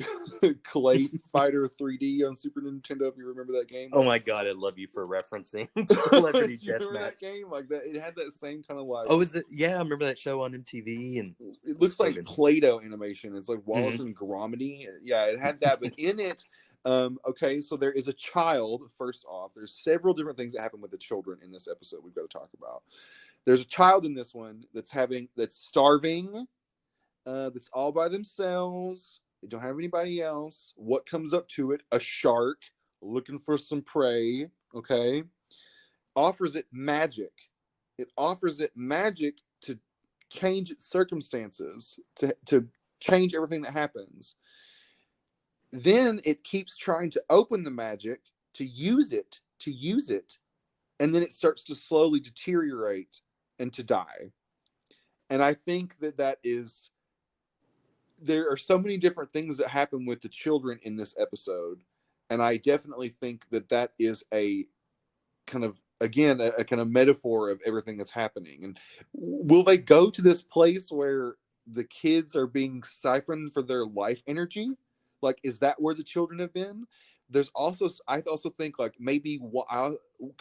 Clay Fighter 3D on Super Nintendo, if you remember that game. Oh my god, I love you for referencing celebrity deathmatch. That game, like that, it had that same kind of like. Oh, is it? Yeah, I remember that show on MTV, and it looks like Play-Doh animation. It's like Wallace and Gromity. Yeah, it had that, but in it. Okay, so there is a child. First off, there's several different things that happen with the children in this episode we've got to talk about. There's a child in this one that's starving. That's all by themselves. They don't have anybody else. What comes up to it? A shark looking for some prey. Okay. Offers it magic. It offers it magic to change its circumstances, to change everything that happens. Then it keeps trying to open the magic, to use it, and then it starts to slowly deteriorate and to die. And I think that is... there are so many different things that happen with the children in this episode, and I definitely think that is a kind of, again, a kind of metaphor of everything that's happening. And will they go to this place where the kids are being siphoned for their life energy? Like, is that where the children have been? There's also, I also think, like, maybe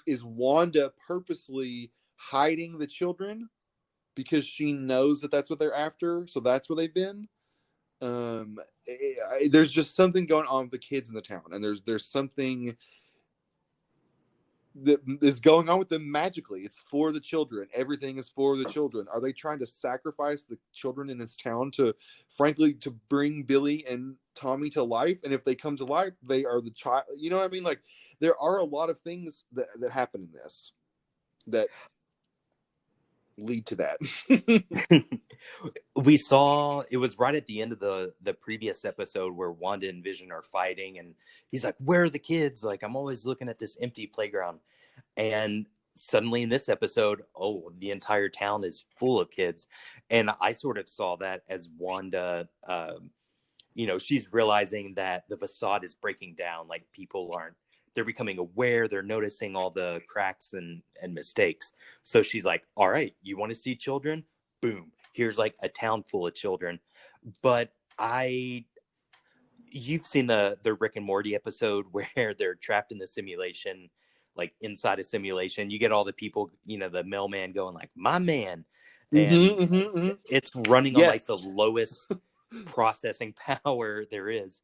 is Wanda purposely hiding the children because she knows that that's what they're after, so that's where they've been? There's just something going on with the kids in the town, and there's something that is going on with them magically. It's for the children. Everything is for the children. Are they trying to sacrifice the children in this town to bring Billy and Tommy to life? And if they come to life, they are the child. You know what I mean? Like, there are a lot of things that happen in this that lead to that. We saw, it was right at the end of the previous episode where Wanda and Vision are fighting, and he's like, where are the kids? Like, I'm always looking at this empty playground. And suddenly in this episode, the entire town is full of kids. And I sort of saw that as Wanda, she's realizing that the facade is breaking down. Like, they're becoming aware, they're noticing all the cracks and mistakes. So she's like, all right, you want to see children? Boom. Here's like a town full of children. But you've seen the Rick and Morty episode where they're trapped in the simulation, like inside a simulation. You get all the people, the mailman going like, my man. And it's running on like the lowest processing power there is.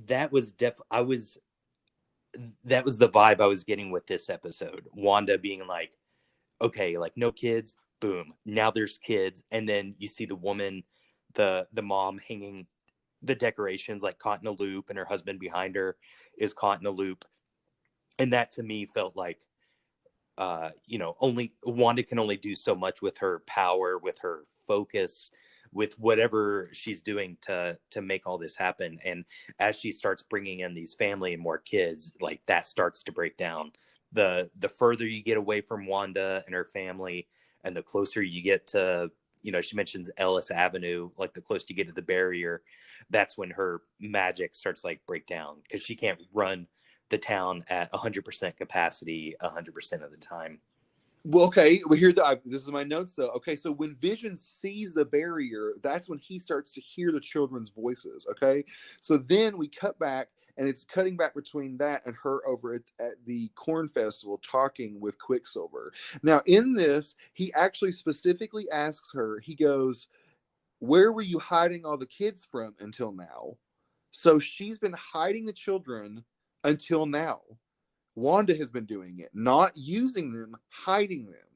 That was the vibe I was getting with this episode. Wanda being like, okay, like, no kids. Boom. Now there's kids. And then you see the woman, the mom hanging the decorations like caught in a loop, and her husband behind her is caught in a loop. And that to me felt like, only Wanda can only do so much with her power, with her focus, with whatever she's doing to make all this happen. And as she starts bringing in these family and more kids, like that starts to break down. The further you get away from Wanda and her family, and the closer you get to, she mentions Ellis Avenue, like the closer you get to the barrier, that's when her magic starts like break down, because she can't run the town at 100% capacity 100% of the time. Well, okay, this is my notes though. Okay, so when Vision sees the barrier, that's when he starts to hear the children's voices. Okay, so then we cut back, and it's cutting back between that and her over at the corn festival talking with Quicksilver. Now, in this, he actually specifically asks her, he goes, "Where were you hiding all the kids from until now?" So she's been hiding the children until now. Wanda has been doing it, not using them, hiding them.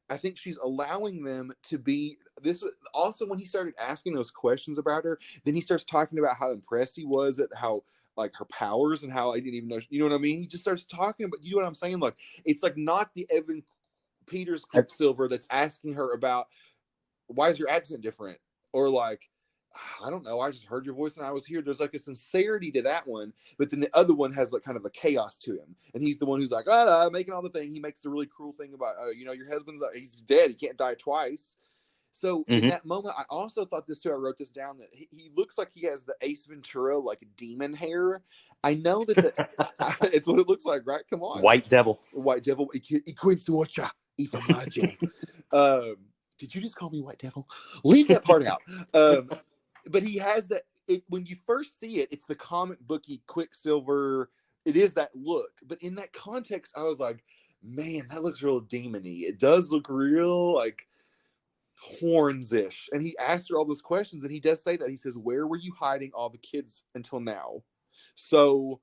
I think she's allowing them to be this. Also, when he started asking those questions about her, then he starts talking about how impressed he was at how, like, her powers, and how I didn't even know, you know what I mean? He just starts talking about, you know what I'm saying? Like, it's like not the Evan Peters Quicksilver that's asking her about, why is your accent different? Or like, I don't know, I just heard your voice and I was here. There's like a sincerity to that one, but then the other one has like kind of a chaos to him, and he's the one who's like, making all the thing. He makes the really cruel thing about, your husband's, he's dead, he can't die twice. So in that moment, I also thought this too. I wrote this down, that he looks like he has the Ace Ventura like demon hair. I know that it's what it looks like, right? Come on, White Devil. Iquinsuocha Ifamaje. Did you just call me White Devil? Leave that part out. But he has that. When you first see it, it's the comic booky Quicksilver. It is that look. But in that context, I was like, man, that looks real demon-y. It does look real like horns-ish. And he asks her all those questions, and he does say that. He says, "Where were you hiding all the kids until now?" So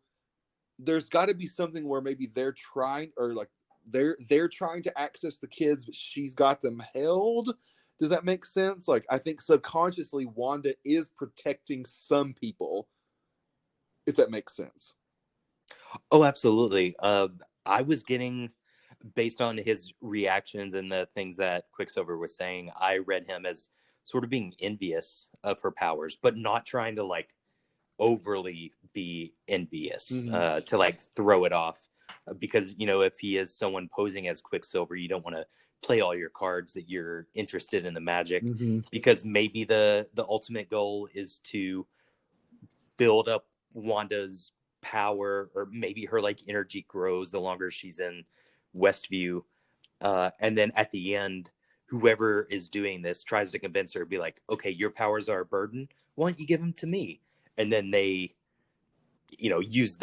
there's got to be something where maybe they're trying, or like they're trying to access the kids, but she's got them held. Does that make sense? Like, I think subconsciously Wanda is protecting some people, if that makes sense. Oh, absolutely. I was getting, based on his reactions and the things that Quicksilver was saying, I read him as sort of being envious of her powers, but not trying to like overly be envious, to like throw it off. Because, if he is someone posing as Quicksilver, you don't want to play all your cards that you're interested in the magic, because maybe the ultimate goal is to build up Wanda's power, or maybe her like energy grows the longer she's in Westview, and then at the end, whoever is doing this tries to convince her, be like, okay, your powers are a burden, why don't you give them to me? And then they use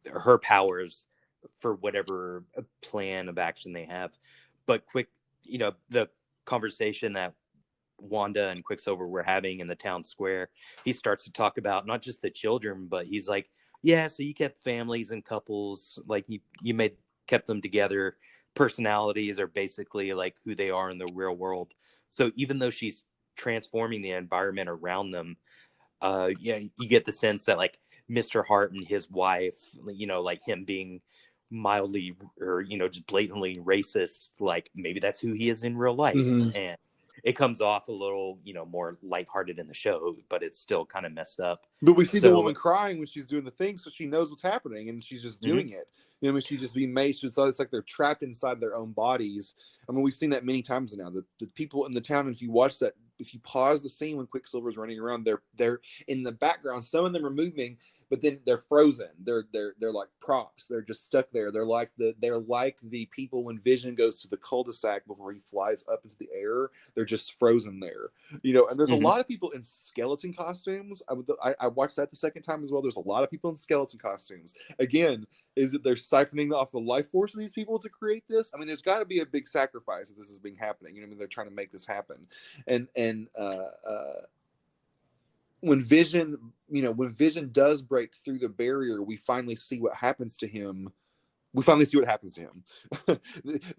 her powers for whatever plan of action they have. But the conversation that Wanda and Quicksilver were having in the town square, he starts to talk about not just the children, but he's like, yeah, so you kept families and couples, like you kept them together. Personalities are basically like who they are in the real world. So even though she's transforming the environment around them, you get the sense that like Mr. Hart and his wife, like him being mildly or just blatantly racist, like maybe that's who he is in real life. And it comes off a little more lighthearted in the show, but it's still kind of messed up. But we see the woman crying when she's doing the thing, so she knows what's happening, and she's just doing it. She's just being maced. It's like they're trapped inside their own bodies. I mean, we've seen that many times now. The people in the town, if you watch that, if you pause the scene when Quicksilver's running around, they're in the background. Some of them are moving, but then they're frozen. They're like props. They're just stuck there. They're like the people when Vision goes to the cul-de-sac before he flies up into the air. They're just frozen there. And there's a lot of people in skeleton costumes. I watched that the second time as well. There's a lot of people in skeleton costumes. Again, is it they're siphoning off the life force of these people to create this? I mean, there's got to be a big sacrifice if this is being happening. They're trying to make this happen. And when Vision does break through the barrier, we finally see what happens to him.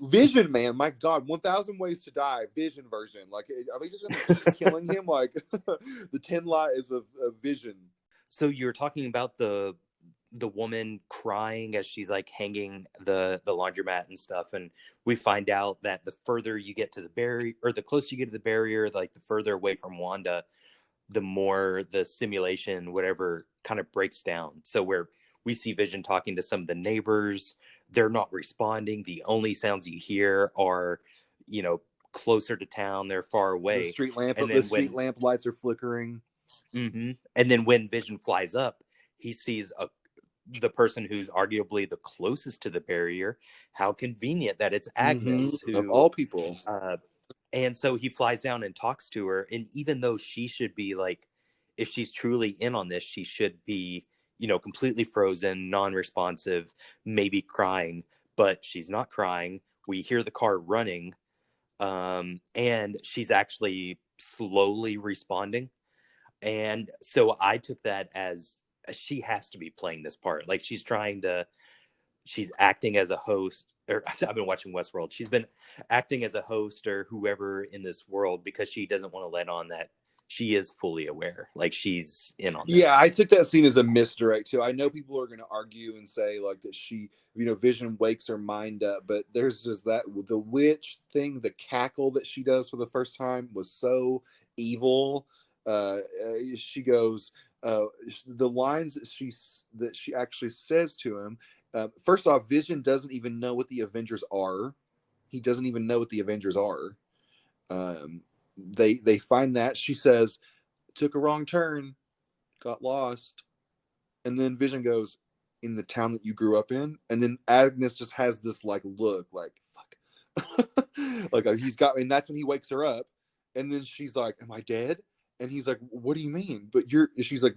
Vision, man, my God, 1,000 Ways to Die, Vision version. Like, are they just going to keep killing him? Like, the 10 lives of Vision. So you're talking about the woman crying as she's like hanging the laundromat and stuff, and we find out that the further you get to the barrier, or the closer you get to the barrier, like the further away from Wanda, the more the simulation, whatever, kind of breaks down. So where we see Vision talking to some of the neighbors, they're not responding. The only sounds you hear are, closer to town. They're far away. The street lamp lights are flickering. Mm-hmm. And then when Vision flies up, he sees the person who's arguably the closest to the barrier. How convenient that it's Agnes, who, of all people. And so he flies down and talks to her. And even though she should be like, if she's truly in on this, she should be, completely frozen, non-responsive, maybe crying, but she's not crying. We hear the car running, and she's actually slowly responding. And so I took that as she has to be playing this part. Like she's acting as a host, or I've been watching Westworld. She's been acting as a host or whoever in this world because she doesn't want to let on that she is fully aware. Like she's in on this. Yeah, I took that scene as a misdirect too. I know people are going to argue and say like that she, Vision wakes her mind up, but there's just the witch thing, the cackle that she does for the first time was so evil. She goes, the lines that she actually says to him. First off, Vision doesn't even know what the Avengers are. He doesn't even know what the Avengers are. They find that. She says, took a wrong turn, got lost. And then Vision goes, in the town that you grew up in? And then Agnes just has this like look like, fuck. Like he's got, and that's when he wakes her up. And then she's like, am I dead? And he's like, what do you mean? But she's like,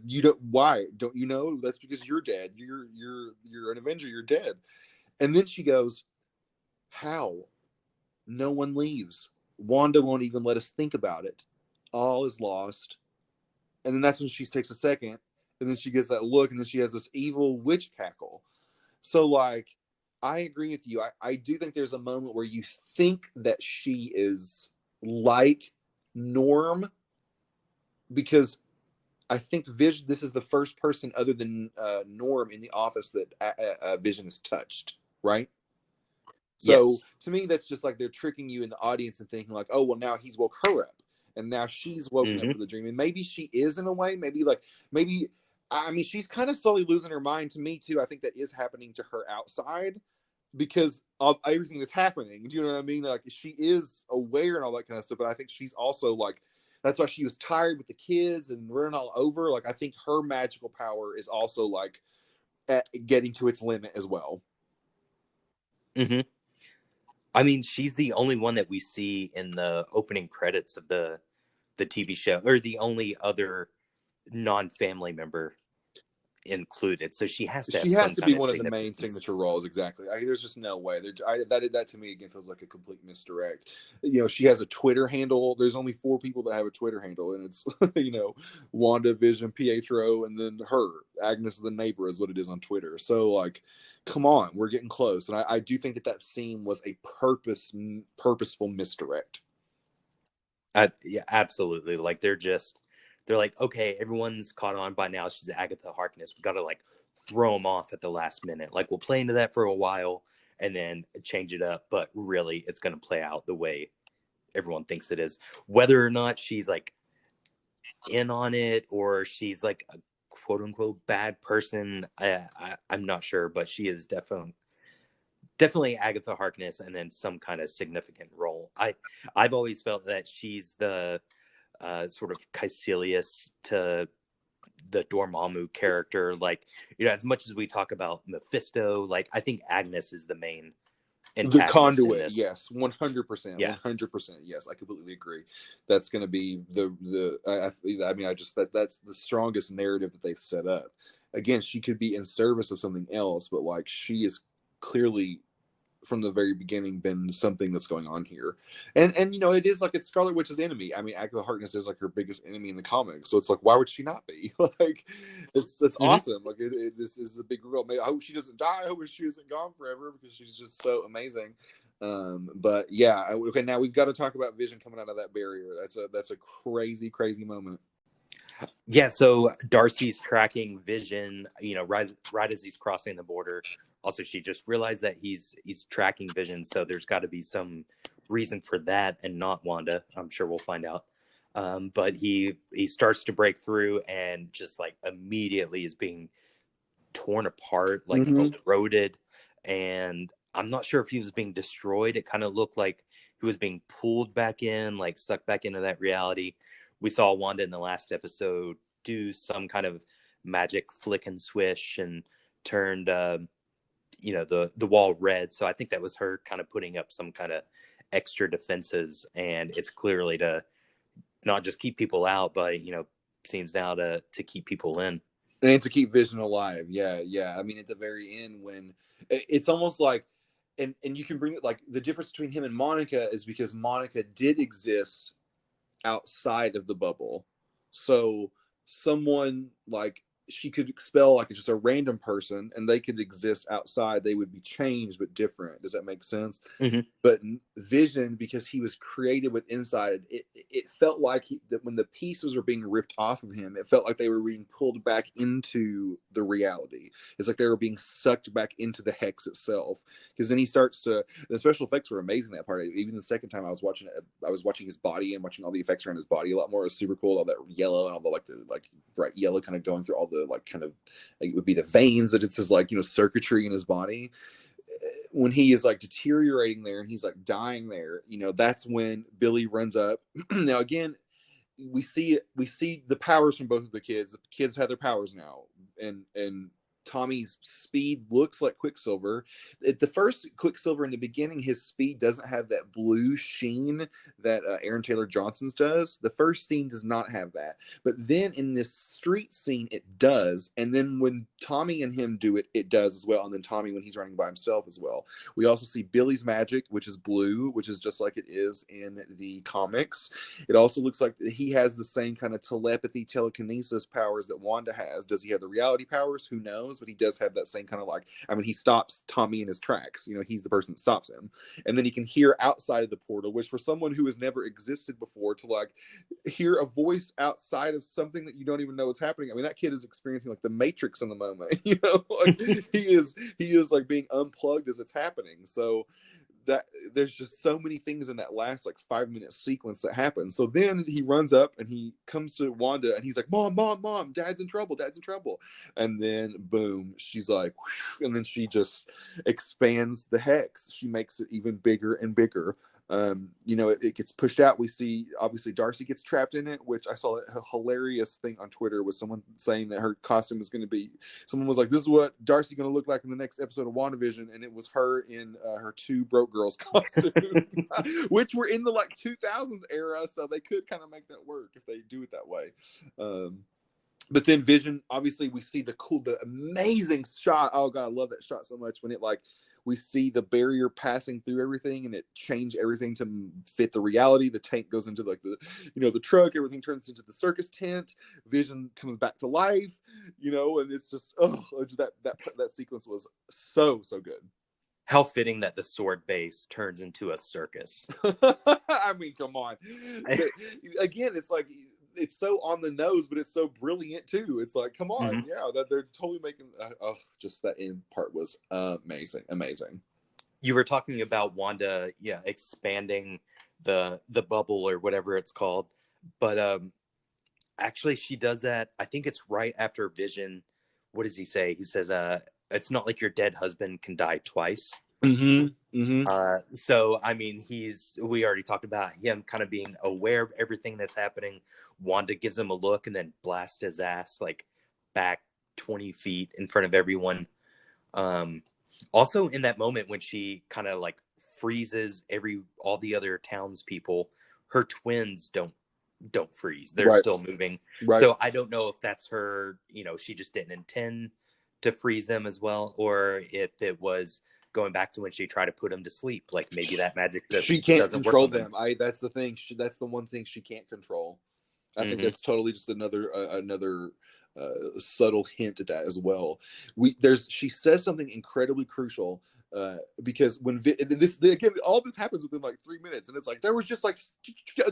why? Don't you know? That's because you're dead. You're an Avenger. You're dead. And then she goes, how? No one leaves. Wanda won't even let us think about it. All is lost. And then that's when she takes a second. And then she gets that look. And then she has this evil witch cackle. So like, I agree with you. I do think there's a moment where you think that she is like Norm, because I think Vision, this is the first person other than Norm in the office that Vision has touched, right? So yes. To me, that's just like they're tricking you in the audience and thinking like, oh, well, now he's woke her up. And now she's woken up for the dream. And maybe she is in a way. Maybe, I mean, she's kind of slowly losing her mind to me, too. I think that is happening to her outside because of everything that's happening. Do you know what I mean? Like, she is aware and all that kind of stuff. But I think she's also like, that's why she was tired with the kids and running all over. Like, I think her magical power is also like getting to its limit as well. Mm-hmm. I mean, she's the only one that we see in the opening credits of the TV show, or the only other non-family member included. So she has to. She has to be one of the main signature roles. Exactly. There's just no way. That to me again feels like a complete misdirect. She has a Twitter handle. There's only 4 people that have a Twitter handle, and it's Wandavision, Pietro, and then her, Agnes the neighbor, is what it is on Twitter. So like, come on, we're getting close. And I do think that scene was a purposeful misdirect. Yeah, absolutely. Like they're like, okay, everyone's caught on by now. She's Agatha Harkness. We got to like throw them off at the last minute. Like we'll play into that for a while and then change it up. But really, it's going to play out the way everyone thinks it is. Whether or not she's like in on it or she's like a quote unquote bad person, I'm not sure. But she is definitely Agatha Harkness, and then some kind of significant role. I've always felt that she's the sort of Caecilius to the Dormammu character. Like, as much as we talk about Mephisto, like I think Agnes is the main the conduit. Yes, 100%. Yeah. 100%. Yes, I completely agree. That's going to be that's the strongest narrative that they set up. Again, she could be in service of something else, but like she is clearly from the very beginning been something that's going on here. And it is like it's Scarlet Witch's enemy. I mean, Agatha Harkness is like her biggest enemy in the comics. So it's like, why would she not be? Like, it's awesome. Like this is a big reveal. I hope she doesn't die. I hope she isn't gone forever because she's just so amazing. But yeah, okay, now we've got to talk about Vision coming out of that barrier. That's a crazy, crazy moment. Yeah, so Darcy's tracking Vision, right as he's crossing the border. Also, she just realized that he's tracking Vision, so there's got to be some reason for that, and not Wanda. I'm sure we'll find out. But he starts to break through, and just like immediately is being torn apart, like eroded, and I'm not sure if he was being destroyed. It kind of looked like he was being pulled back in, like sucked back into that reality. We saw Wanda in the last episode do some kind of magic flick and swish and turned the wall red. So I think that was her kind of putting up some kind of extra defenses, and it's clearly to not just keep people out, but seems now to keep people in. And to keep Vision alive. Yeah. I mean, at the very end, when it's almost like, and you can bring it, like, the difference between him and Monica is because Monica did exist outside of the bubble. So someone like, she could expel like just a random person and they could exist outside. They would be changed but different. Does that make sense? Mm-hmm. But Vision, because he was created with inside, it felt like that when the pieces were being ripped off of him, it felt like they were being pulled back into the reality. It's like they were being sucked back into the hex itself. Because then he starts to, the special effects were amazing that part. Even the second time I was watching it, I was watching his body and watching all the effects around his body a lot more. It was super cool. All that yellow and all the like bright yellow kind of going through all the like kind of, like, it would be the veins, but it's his like circuitry in his body. When he is like deteriorating there and he's like dying there, that's when Billy runs up. Now again, we see the powers from both of the kids. The kids have their powers now, and Tommy's speed looks like Quicksilver. The first Quicksilver in the beginning, his speed doesn't have that blue sheen that Aaron Taylor Johnson's does. The first scene does not have that. But then in this street scene, it does. And then when Tommy and him do it, it does as well. And then Tommy when he's running by himself as well. We also see Billy's magic, which is blue, which is just like it is in the comics. It also looks like he has the same kind of telepathy, telekinesis powers that Wanda has. Does he have the reality powers? Who knows? But he does have that same kind of he stops Tommy in his tracks. He's the person that stops him. And then he can hear outside of the portal, which for someone who has never existed before to like hear a voice outside of something that you don't even know is happening. I mean, that kid is experiencing like the Matrix in the moment, like he is like being unplugged as it's happening. So that there's just so many things in that last like 5-minute sequence that happen. So then he runs up and he comes to Wanda and he's like, mom, dad's in trouble. And then boom, she's like, whoosh, and then she just expands the hex. She makes it even bigger and bigger. It gets pushed out. We see obviously Darcy gets trapped in it, which I saw a hilarious thing on Twitter was someone saying that her costume is going to be, someone was like, this is what Darcy's going to look like in the next episode of WandaVision, and it was her in her two broke girls costume, which were in the like 2000s era, so they could kind of make that work if they do it that way. But then Vision, obviously we see the amazing shot. Oh God, I love that shot so much when it like, we see the barrier passing through everything and it changed everything to fit the reality. The tank goes into like the truck, everything turns into the circus tent. Vision comes back to life, and it's just, that sequence was so good. How fitting that the sword base turns into a circus. I mean, come on. Again, it's like, it's so on the nose, but it's so brilliant too. It's like, come on, yeah, that they're totally making. Just that end part was amazing. You were talking about Wanda, expanding the bubble or whatever it's called, but actually she does that. I think it's right after Vision. What does he say? He says, "It's not like your dead husband can die twice." So I mean, we already talked about him kind of being aware of everything that's happening. Wanda gives him a look and then blasts his ass like back 20 feet in front of everyone. Also in that moment when she kind of like freezes all the other townspeople, her twins don't freeze. They're still moving. Right. So I don't know if that's her, she just didn't intend to freeze them as well, or if it was going back to when she tried to put them to sleep. Like maybe that magic she can't control them. That's the thing. That's the one thing she can't control. I think that's totally just another subtle hint at that as well. She says something incredibly crucial Because when this again, all this happens within like 3 minutes, and it's like there was just like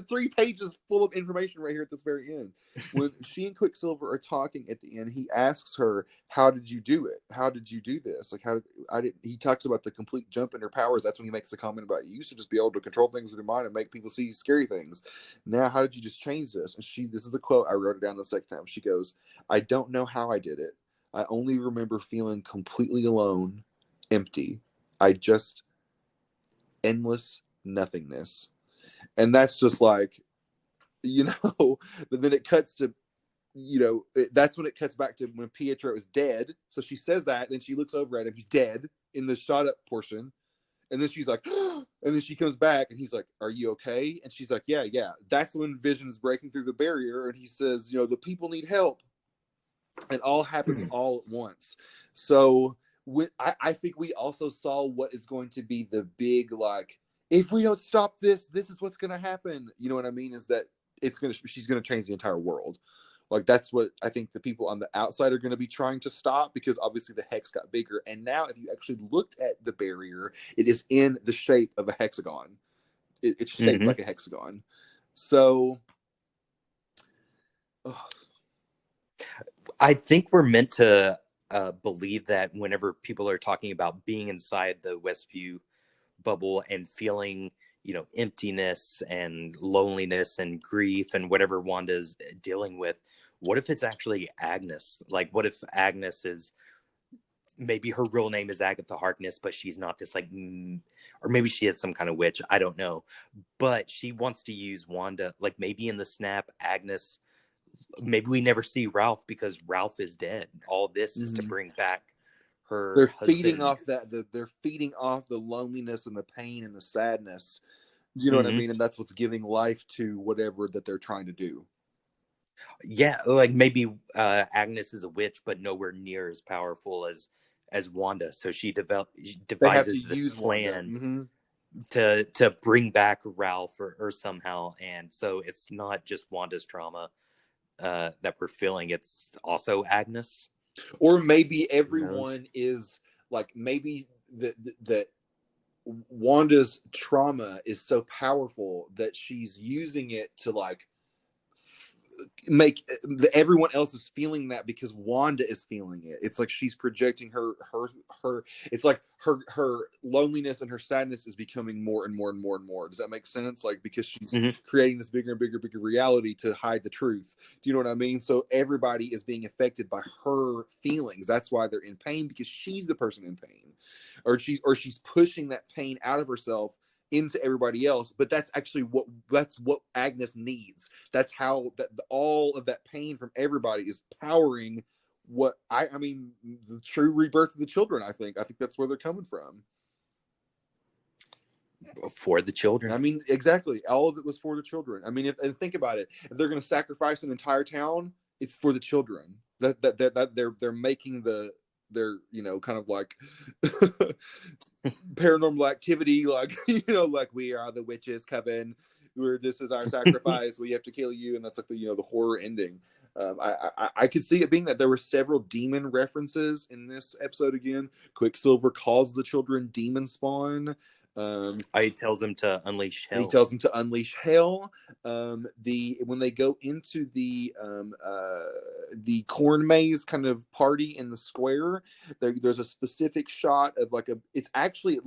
3 pages full of information right here at this very end. When she and Quicksilver are talking at the end, he asks her, "How did you do it? How did you do this? Like, He talks about the complete jump in her powers. That's when he makes the comment about you used to just be able to control things with your mind and make people see scary things. Now, how did you just change this?" And this is the quote. I wrote it down the second time. She goes, "I don't know how I did it. I only remember feeling completely alone, empty. I just endless nothingness." And that's just like, but then it cuts to, that's when it cuts back to when Pietro is dead. So she says that, and then she looks over at him. He's dead in the shot up portion. And then she's like, and then she comes back, and he's like, "Are you okay?" And she's like, yeah. That's when Vision is breaking through the barrier, and he says, "The people need help." And all happens all at once. So I think we also saw what is going to be the big, like, if we don't stop this is what's going to happen. You know what I mean? Is that she's going to change the entire world. Like, that's what I think the people on the outside are going to be trying to stop, because obviously the hex got bigger. And now if you actually looked at the barrier, it is in the shape of a hexagon. It's shaped like a hexagon. So, I think we're meant to believe that whenever people are talking about being inside the Westview bubble and feeling, emptiness and loneliness and grief and whatever Wanda's dealing with, what if it's actually Agnes? Like, what if Agnes is, maybe her real name is Agatha Harkness, but she's not this, like, or maybe she is some kind of witch. I don't know. But she wants to use Wanda, like, maybe in the snap, Agnes, maybe we never see Ralph because Ralph is dead. All this is to bring back her they're husband. feeding off they're feeding off the loneliness and the pain and the sadness. Do you know what I mean? And that's what's giving life to whatever that they're trying to do. Yeah, like maybe Agnes is a witch, but nowhere near as powerful as Wanda. So she devises this plan to bring back Ralph or somehow. And so it's not just Wanda's trauma that we're feeling; it's also Agnes. Or maybe everyone is like, maybe that Wanda's trauma is so powerful that she's using it to, like, make everyone else is feeling that because Wanda is feeling it. It's like she's projecting her it's like her loneliness and her sadness is becoming more and more and more and more. Does that make sense? Like, because she's creating this bigger and bigger reality to hide the truth. Do you know what I mean? So everybody is being affected by her feelings. That's why they're in pain, because she's the person in pain, or she's pushing that pain out of herself into everybody else. But that's actually what Agnes needs. That's how all of that pain from everybody is powering what I mean, the true rebirth of the children. I think that's where they're coming from. For the children. I mean, exactly. All of it was for the children. I mean, and think about it. If they're going to sacrifice an entire town, it's for the children. That they're making they're kind of like Paranormal Activity, like, like, we are the witches coming, this is our sacrifice, we have to kill you, and that's like the horror ending. I could see it being that there were several demon references in this episode. Again, Quicksilver calls the children demon spawn. He tells them to unleash hell. When they go into the corn maze kind of party in the square, there's a specific shot of like it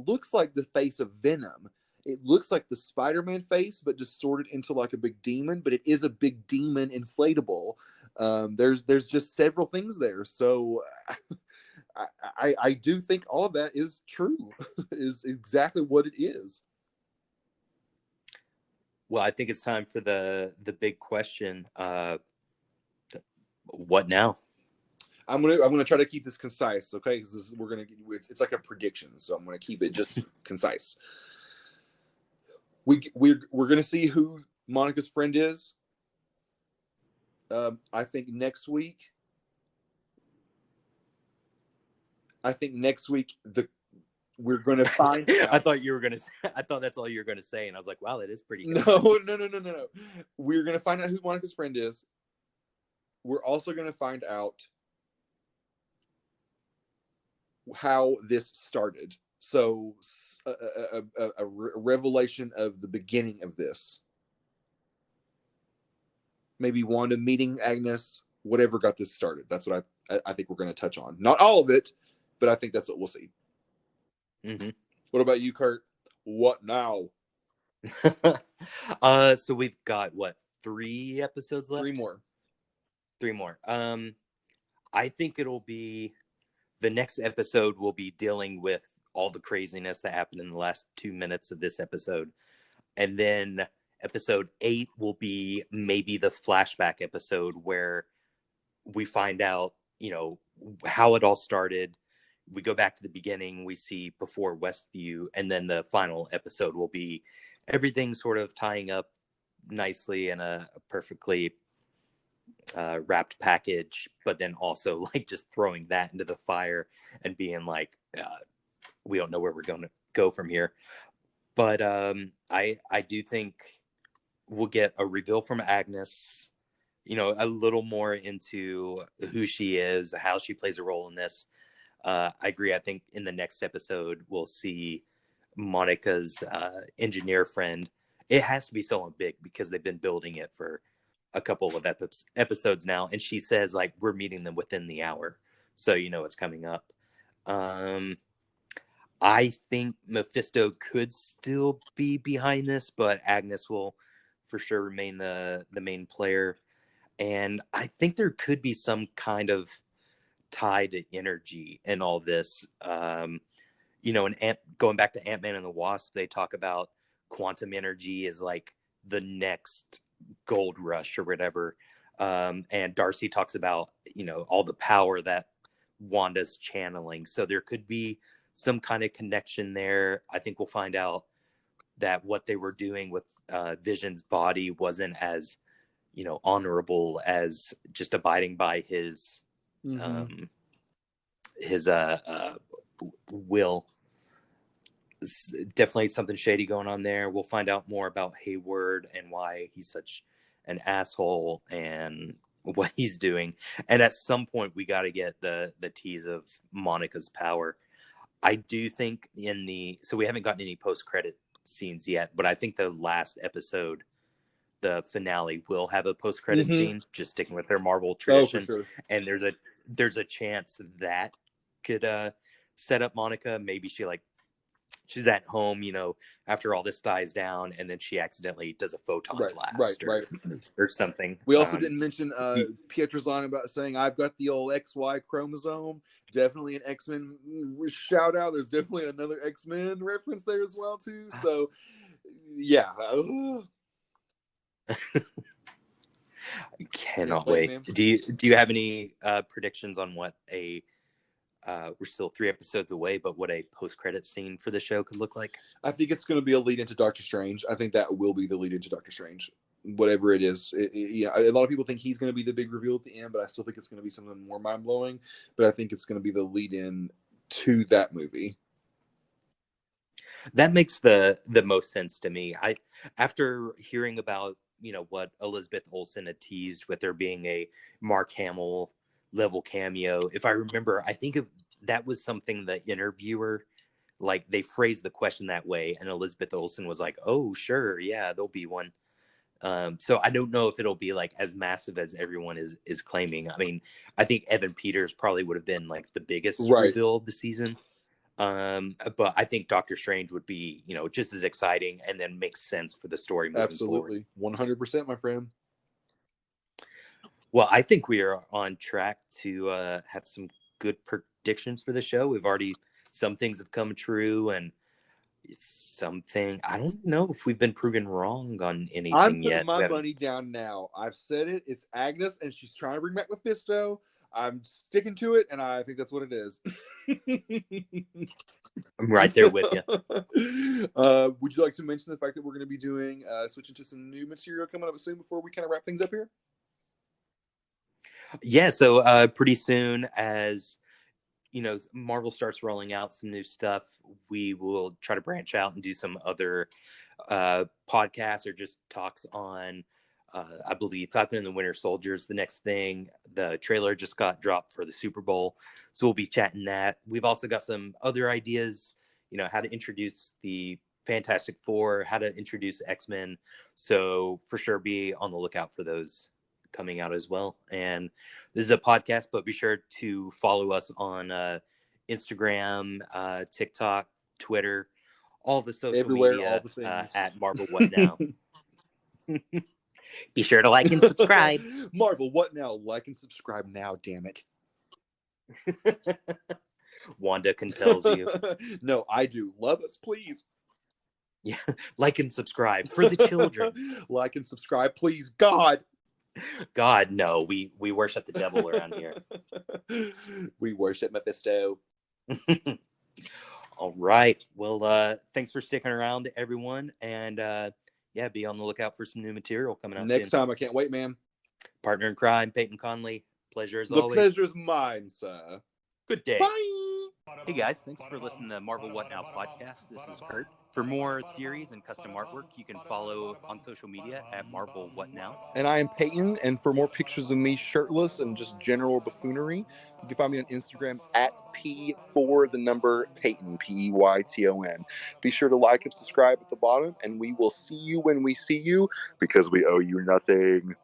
looks like the face of Venom. It looks like the Spider-Man face, but distorted into like a big demon, but it is a big demon inflatable. There's just several things there. So I do think all of that is true, is exactly what it is. Well, I think it's time for the big question. What now? I'm gonna try to keep this concise, okay? Because it's like a prediction, so I'm gonna keep it just concise. We're gonna see who Monica's friend is. I think next week. We're going to find out. I thought that's all you were going to say, and I was like, wow, that is pretty good. No. We're going to find out who Monica's friend is. We're also going to find out how this started. So a revelation of the beginning of this. Maybe Wanda meeting Agnes, whatever got this started. That's what I think we're going to touch on. Not all of it, but I think that's what we'll see. Mm-hmm. What about you, Curt? What now? So we've got 3 episodes left? 3 more. 3 more. I think it'll be the next episode will be dealing with all the craziness that happened in the last 2 minutes of this episode. And then episode 8 will be maybe the flashback episode where we find out, how it all started. We go back to the beginning, we see before Westview, and then the final episode will be everything sort of tying up nicely in a perfectly wrapped package, but then also like just throwing that into the fire and being like, we don't know where we're going to go from here. But I do think we'll get a reveal from Agnes, a little more into who she is, how she plays a role in this. I agree. I think in the next episode, we'll see Monica's engineer friend. It has to be someone big because they've been building it for a couple of episodes now. And she says, like, we're meeting them within the hour. So, it's coming up. I think Mephisto could still be behind this, but Agnes will for sure remain the main player. And I think there could be some kind of tie to energy in all this. And going back to Ant-Man and the Wasp, they talk about quantum energy is like the next gold rush or whatever. And Darcy talks about, all the power that Wanda's channeling. So there could be some kind of connection there. I think we'll find out that what they were doing with Vision's body wasn't as, honorable as just abiding by his will. Definitely something shady going on there. We'll find out more about Hayward and why he's such an asshole and what he's doing. And at some point we got to get the tease of Monica's power. I do think so we haven't gotten any post-credit scenes yet, but I think the last episode, the finale, will have a post-credit scene, just sticking with their Marvel tradition. Oh, for sure. And there's a chance that could set up Monica. Maybe she's at home, after all this dies down, and then she accidentally does a photon blast or something. We also didn't mention Pietro's line about saying, I've got the old XY chromosome. Definitely an X-Men shout out. There's definitely another X-Men reference there as well, too. So, yeah. I cannot wait. Man. Do you have any predictions on what we're still 3 episodes away, but what a post-credit scene for the show could look like? I think it's going to be a lead into Doctor Strange. I think that will be the lead into Doctor Strange, whatever it is. A lot of people think he's going to be the big reveal at the end, but I still think it's going to be something more mind-blowing. But I think it's going to be the lead in to that movie. That makes the most sense to me. After hearing about what Elizabeth Olsen had teased with there being a Mark Hamill level cameo, if I remember, I think that was something the interviewer, like, they phrased the question that way, and Elizabeth Olsen was like, oh sure, yeah, there'll be one. So I don't know if it'll be like as massive as everyone is claiming. I mean, I think Evan Peters probably would have been like the biggest reveal of the season. But I think Doctor Strange would be, just as exciting and then makes sense for the story moving forward. 100%, my friend. Well, I think we are on track to have some good predictions for the show. We've already, some things have come true, and something, I don't know if we've been proven wrong on anything yet. I'm putting my money down now. I've said it. It's Agnes, and she's trying to bring back Mephisto. I'm sticking to it, and I think that's what it is. I'm right there with you. Would you like to mention the fact that we're going to be doing switching to some new material coming up soon before we kind of wrap things up here? Yeah, so pretty soon, as Marvel starts rolling out some new stuff, we will try to branch out and do some other podcasts or just talks on, I believe, Falcon and the Winter Soldier is the next thing. The trailer just got dropped for the Super Bowl, so we'll be chatting that. We've also got some other ideas, how to introduce the Fantastic Four, how to introduce X-Men. So for sure, be on the lookout for those coming out as well. And this is a podcast, but be sure to follow us on Instagram, TikTok, Twitter, all the social Everywhere, media, all the things. at Marvel What Now. Be sure to like and subscribe. Marvel What Now? Like and subscribe now, damn it. Wanda compels you. No, I do. Love us, please. Yeah, like and subscribe for the children. Like and subscribe, please. God. God, no, we worship the devil around here. We worship Mephisto. All right. Well, thanks for sticking around, everyone. And be on the lookout for some new material coming out Next soon. time. I can't wait, man. Partner in crime, Peyton Conley. Pleasure as always. The pleasure's mine, sir. Good day. Bye. Hey guys, thanks for listening to Marvel What Now podcast. This is Curt. For more theories and custom artwork, you can follow on social media at Marvel What Now. And I am Peyton, and for more pictures of me shirtless and just general buffoonery, you can find me on Instagram at P4Peyton, Peyton. Be sure to like and subscribe at the bottom, and we will see you when we see you, because we owe you nothing.